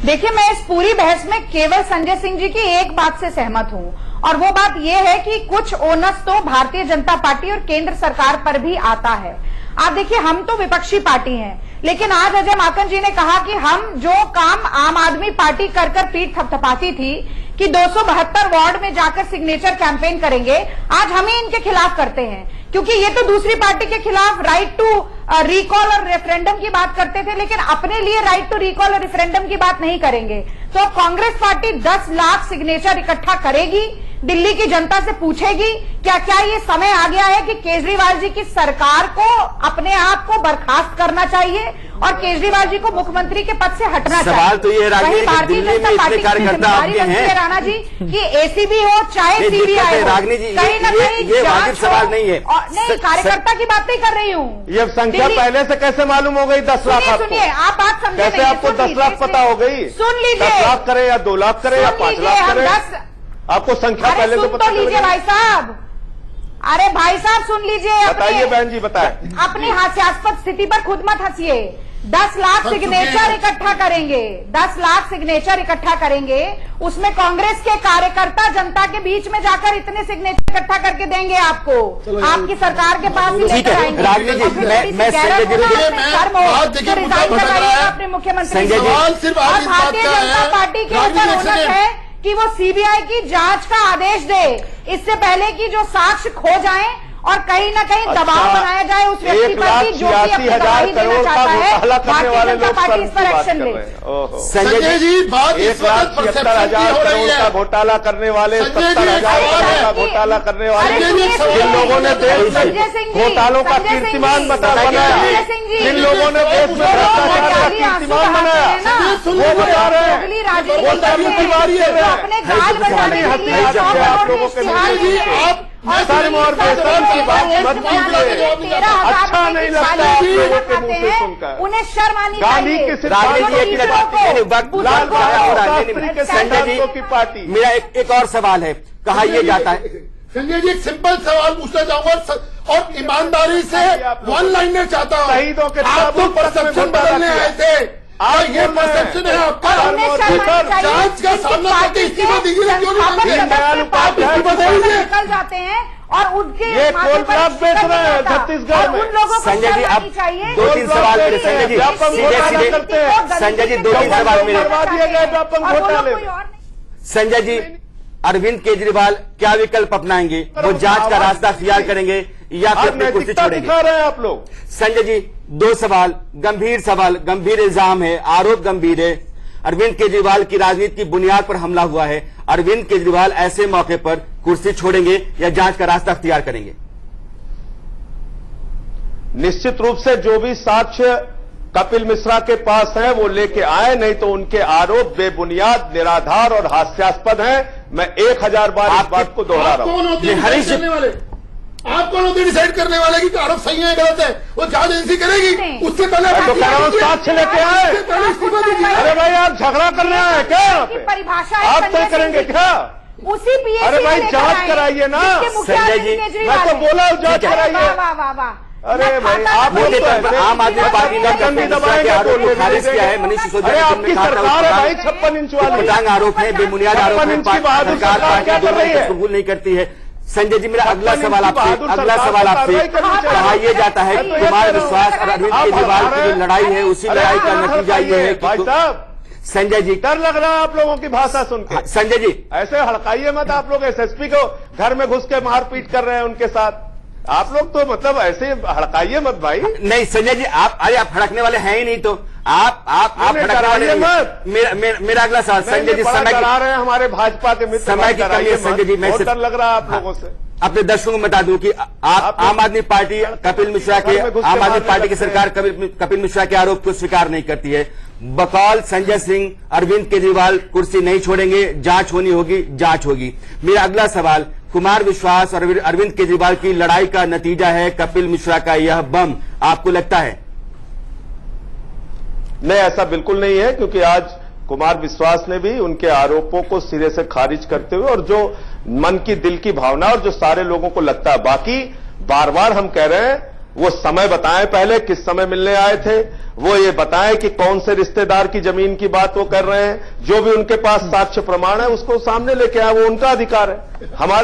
देखिए, मैं इस पूरी बहस में केवल संजय सिंह जी की एक बात से सहमत हूं, और वो बात यह है कि कुछ ओनस तो भारतीय जनता पार्टी और केंद्र सरकार पर भी आता है। आप देखिए, हम तो विपक्षी पार्टी हैं, लेकिन आज अजय माकन जी ने कहा कि हम जो काम आम आदमी पार्टी कर कर पीठ थपथपाती थी कि 272 वार्ड में जाकर सिग्नेचर कैंपेन करेंगे, आज हम ही इनके खिलाफ करते हैं, क्योंकि ये तो दूसरी पार्टी के खिलाफ राइट टू रिकॉल और रेफरेंडम की बात करते थे, लेकिन अपने लिए राइट टू रिकॉल और रेफरेंडम की बात नहीं करेंगे। तो कांग्रेस पार्टी 10 लाख सिग्नेचर इकट्ठा करेगी, दिल्ली की जनता से पूछेगी क्या ये समय आ गया है कि केजरीवाल जी की सरकार को अपने आप को बर्खास्त करना चाहिए और केजरीवाल जी को मुख्यमंत्री के पद से हटना चाहिए। सवाल तो ये वही भारतीय जनता पार्टी की जिम्मेदारी बनती है राणा जी कि एसीबी हो चाहे सीबीआई हो, रागिनी जी, कहीं न कहीं ये वाजिब सवाल नहीं है। नहीं, कार्यकर्ता की बात नहीं कर रही हूँ। ये संख्या पहले से कैसे मालूम हो गई 10 लाख? सुनिए, आप बात समझे कैसे आपको 10 लाख पता हो गई? सुन लीजिए, 10 लाख करे या 2 लाख करे या 5 लाख करे, आपको संख्या पहले से पता लीजिए भाई साहब। अरे भाई साहब सुन लीजिए, बताइए बहन जी, बताएं। अपनी हास्यास्पद स्थिति पर खुद मत हंसिए। 10 लाख सिग्नेचर इकट्ठा करेंगे, 10 लाख सिग्नेचर इकट्ठा करेंगे, उसमें कांग्रेस के कार्यकर्ता जनता के बीच में जाकर इतने सिग्नेचर इकट्ठा करके देंगे आपको, आपकी सरकार के पास ही लेकर आएंगे। मैं अपने मुख्यमंत्री और भारतीय जनता पार्टी के ऊपर ओनस है कि वो सीबीआई की जांच का आदेश दे, इससे पहले कि जो साक्ष्य खो जाएं और कहीं न कहीं दबाव बनाया जाए उस व्यक्ति पर कि जो कि अपनी गवाही देना चाहता है। भारतीय जनता पार्टी इस पर एक्शन ले। संजय जी, बात 1,76,000 करोड़ का घोटाला करने वाले, 70,000 करोड़ का घोटाला करने वाले जिन लोगों ने देश में घोटालों का कीर्तिमान बनाया, जिन लोगों ने देश में भ्रष्टाचार का कीर्तिमान बनाया, वो बता रहे हैं, वो तभी की बात कर रहे हैं। अपने गाल बजाने के लिए आप लोगों के शर्म और बेशर्म की बात मत कीजिए। अच्छा नहीं लगता आप लोगों के मुंह से सुनकर। उन्हें शर्म आनी गांधी की की पार्टी। की पार्टी। मेरा एक और सवाल है, कहा यह जाता है। संजय जी, एक सिंपल सवाल पूछना चाहूंगा और ईमानदारी से वन लाइनर चाहता हूँ। शहीदों के आप तो परसेप्शन बदलने आए थे, ये परसेप्शन है आपका। जांच का सामना करके इस्तीफा दीजिए, क्यों नहीं निकल जाते हैं और उनके ये कोल ब्लॉक बेच रहे हैं छत्तीसगढ़ में। उन लोगों को संजय जी, अब चाहिए 2-3 सवाल मेरे। संजय जी सीधे संजय जी 2-3 सवाल मेरे। संजय जी, अरविंद केजरीवाल क्या विकल्प अपनाएंगे? वो जांच का रास्ता अख्तियार करेंगे या फिर अपनी कुर्सी छोड़ेंगे? दिखा रहे हैं आप लोग। संजय जी, 2 सवाल, गंभीर इल्जाम है, आरोप गंभीर है। अरविंद केजरीवाल की राजनीति की बुनियाद पर हमला हुआ है। अरविंद केजरीवाल ऐसे मौके पर कुर्सी छोड़ेंगे या जांच का रास्ता अख्तियार करेंगे? निश्चित रूप से जो भी साक्ष्य कपिल मिश्रा के पास है वो लेके आए, नहीं तो उनके आरोप बेबुनियाद, निराधार और हास्यास्पद हैं। मैं 1000 बार इस बात को दोहरा रहा हूं। कौन होते हैं डिसाइड करने वाले? आप कौन होते हैं डिसाइड करने वाले कि आरोप सही है गलत है? वो जांच एजेंसी करेगी, उससे पहले मैं तो कह रहा हूं साक्ष्य लेके आए। इस्तीफा दीजिए। अरे भाई, आप झगड़ा करने आए क्या यहाँ पे? परिभाषा आप तय करेंगे क्या? उसी पीएससी अरे भाई, जांच कराइए ना। संजय जी, मैं तो बोला जांच कराइए। वाह। अरे भाई, आप मोटे तौर पर आम आदमी पार्टी ने के आरोप को खारिज किया है। मनीष सिसोदिया ने आपकी सरकार है भाई, 56 इंच वाली। पटांग आरोप है, बेबुनियाद आरोप है। सरकार पार्टी दोनों को कबूल नहीं करती है। संजय जी, मेरा अगला सवाल आपसे कहा यह जाता है कि कुमार विश्वास और अरविंद केजरीवाल की जो लड़ाई है, उसी लड़ाई का नतीजा ये है भाई साहब। संजय जी, डर लग रहा है आप लोगों की भाषा सुन के। संजय जी, ऐसे हड़काइए मत। आप लोग एसएसपी को घर में घुस के मारपीट कर रहे हैं उनके साथ। आप लोग तो मतलब ऐसे हड़काइए मत भाई। नहीं संजय जी, आप हड़कने वाले हैं ही नहीं, तो आप हड़कने वाले मत। मेरा अगला सवाल संजय जी, समय करा रहे हैं हमारे भाजपा के मित्र, समय की कमी है। संजय जी, मैं डर लग रहा है आप लोगों से। अपने दर्शकों को बता दूं कि आप आम आदमी पार्टी कपिल मिश्रा के आम आदमी पार्टी की सरकार कपिल मिश्रा के आरोप को स्वीकार नहीं करती है। बकौल संजय सिंह, अरविंद केजरीवाल कुर्सी नहीं छोड़ेंगे, जांच होनी होगी, जांच होगी। मेरा अगला सवाल, कुमार विश्वास और अरविंद केजरीवाल की लड़ाई का नतीजा है कपिल मिश्रा का यह बम, आपको लगता है? नहीं, ऐसा बिल्कुल नहीं है, क्योंकि आज कुमार विश्वास ने भी उनके आरोपों को सिरे से खारिज करते हुए और जो मन की दिल की भावना और जो सारे लोगों को लगता है, बाकी बार बार हम कह रहे हैं वो समय बताएं, पहले किस समय मिलने आए थे, वो ये बताएं कि कौन से रिश्तेदार की जमीन की बात वो कर रहे हैं, जो भी उनके पास साक्ष्य प्रमाण है उसको सामने लेके आए, वो उनका अधिकार है।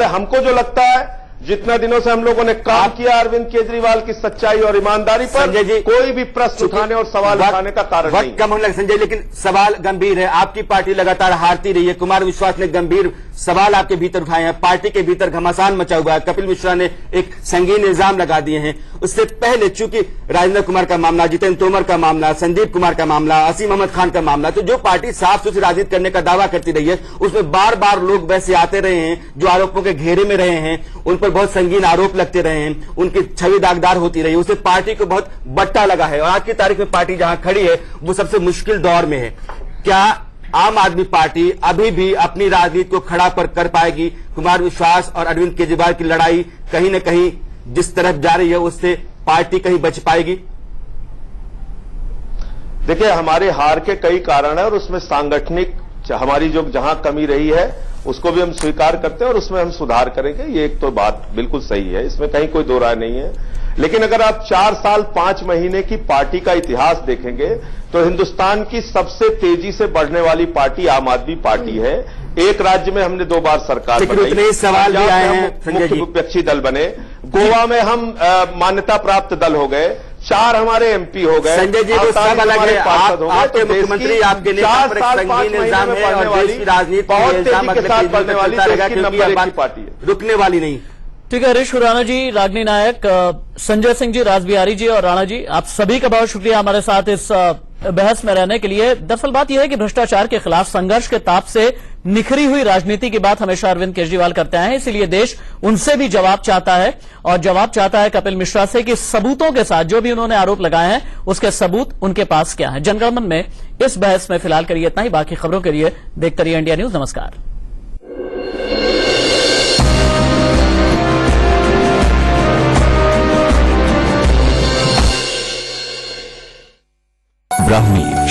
हमको जो लगता है, जितने दिनों से हम लोगों ने काम किया अरविंद केजरीवाल की सच्चाई और ईमानदारी पर, संजय जी, कोई भी प्रश्न उठाने और सवाल उठाने का कारण नहीं। कम होने लगा संजय, लेकिन सवाल गंभीर है। आपकी पार्टी लगातार हारती रही है। कुमार विश्वास ने गंभीर सवाल आपके भीतर उठाए हैं। पार्टी के भीतर घमासान मचा हुआ है। कपिल मिश्रा ने एक संगीन इल्जाम लगा दिए हैं। उससे पहले चूंकि राजेंद्र कुमार का मामला, जितेंद्र तोमर का मामला, संदीप कुमार का मामला, असीम अहमद खान का मामला, तो जो पार्टी साफ सुथरी राजनीति करने का दावा करती रही है, उसमें बार बार लोग वैसे आते रहे हैं जो आरोपों के घेरे में रहे हैं, उन पर बहुत संगीन आरोप लगते रहे हैं, उनकी छवि दागदार होती रही, उससे पार्टी को बहुत बट्टा लगा है। और आज की तारीख में पार्टी जहां खड़ी है वो सबसे मुश्किल दौर में है। क्या आम आदमी पार्टी अभी भी अपनी राजनीति को खड़ा कर पाएगी? कुमार विश्वास और अरविंद केजरीवाल की लड़ाई कहीं न कहीं जिस तरफ जा रही है उससे पार्टी कहीं बच पाएगी? देखिए, हमारे हार के कई कारण है और उसमें सांगठनिक हमारी जो जहां कमी रही है उसको भी हम स्वीकार करते हैं और उसमें हम सुधार करेंगे। ये एक तो बात बिल्कुल सही है, इसमें कहीं कोई दो राय नहीं है। लेकिन अगर आप 4 साल 5 महीने की पार्टी का इतिहास देखेंगे तो हिंदुस्तान की सबसे तेजी से बढ़ने वाली पार्टी आम आदमी पार्टी है। एक राज्य में हमने 2 बार सरकार बनाई, सवाल भी आए हैं, मुख्य विपक्षी दल बने। गोवा में हम मान्यता प्राप्त दल हो गए, 4 हमारे एमपी हो गए। संजय जी, वो सब अलग है। आपके मुख्यमंत्री, आपके नेता पर एक संगीन इल्जाम है और देश की राजनीति बहुत तेजी के साथ बढ़ने वाली नंबर 1 की पार्टी है, रुकने वाली नहीं। ठीक है, हरीश खुराना जी, रागनी नायक, संजय सिंह जी, रासबिहारी जी और राणा जी, आप सभी का बहुत शुक्रिया हमारे साथ इस बहस में रहने के लिए। दरअसल बात यह है कि भ्रष्टाचार के खिलाफ संघर्ष के ताप से निखरी हुई राजनीति की बात हमेशा अरविंद केजरीवाल करते हैं, इसलिए देश उनसे भी जवाब चाहता है और जवाब चाहता है कपिल मिश्रा से कि सबूतों के साथ जो भी उन्होंने आरोप लगाए हैं उसके सबूत उनके पास क्या है। जनगणमन में इस बहस में फिलहाल करिए इतना ही। बाकी खबरों के लिए देखते रहिए इंडिया न्यूज। नमस्कार। ब्राह्मी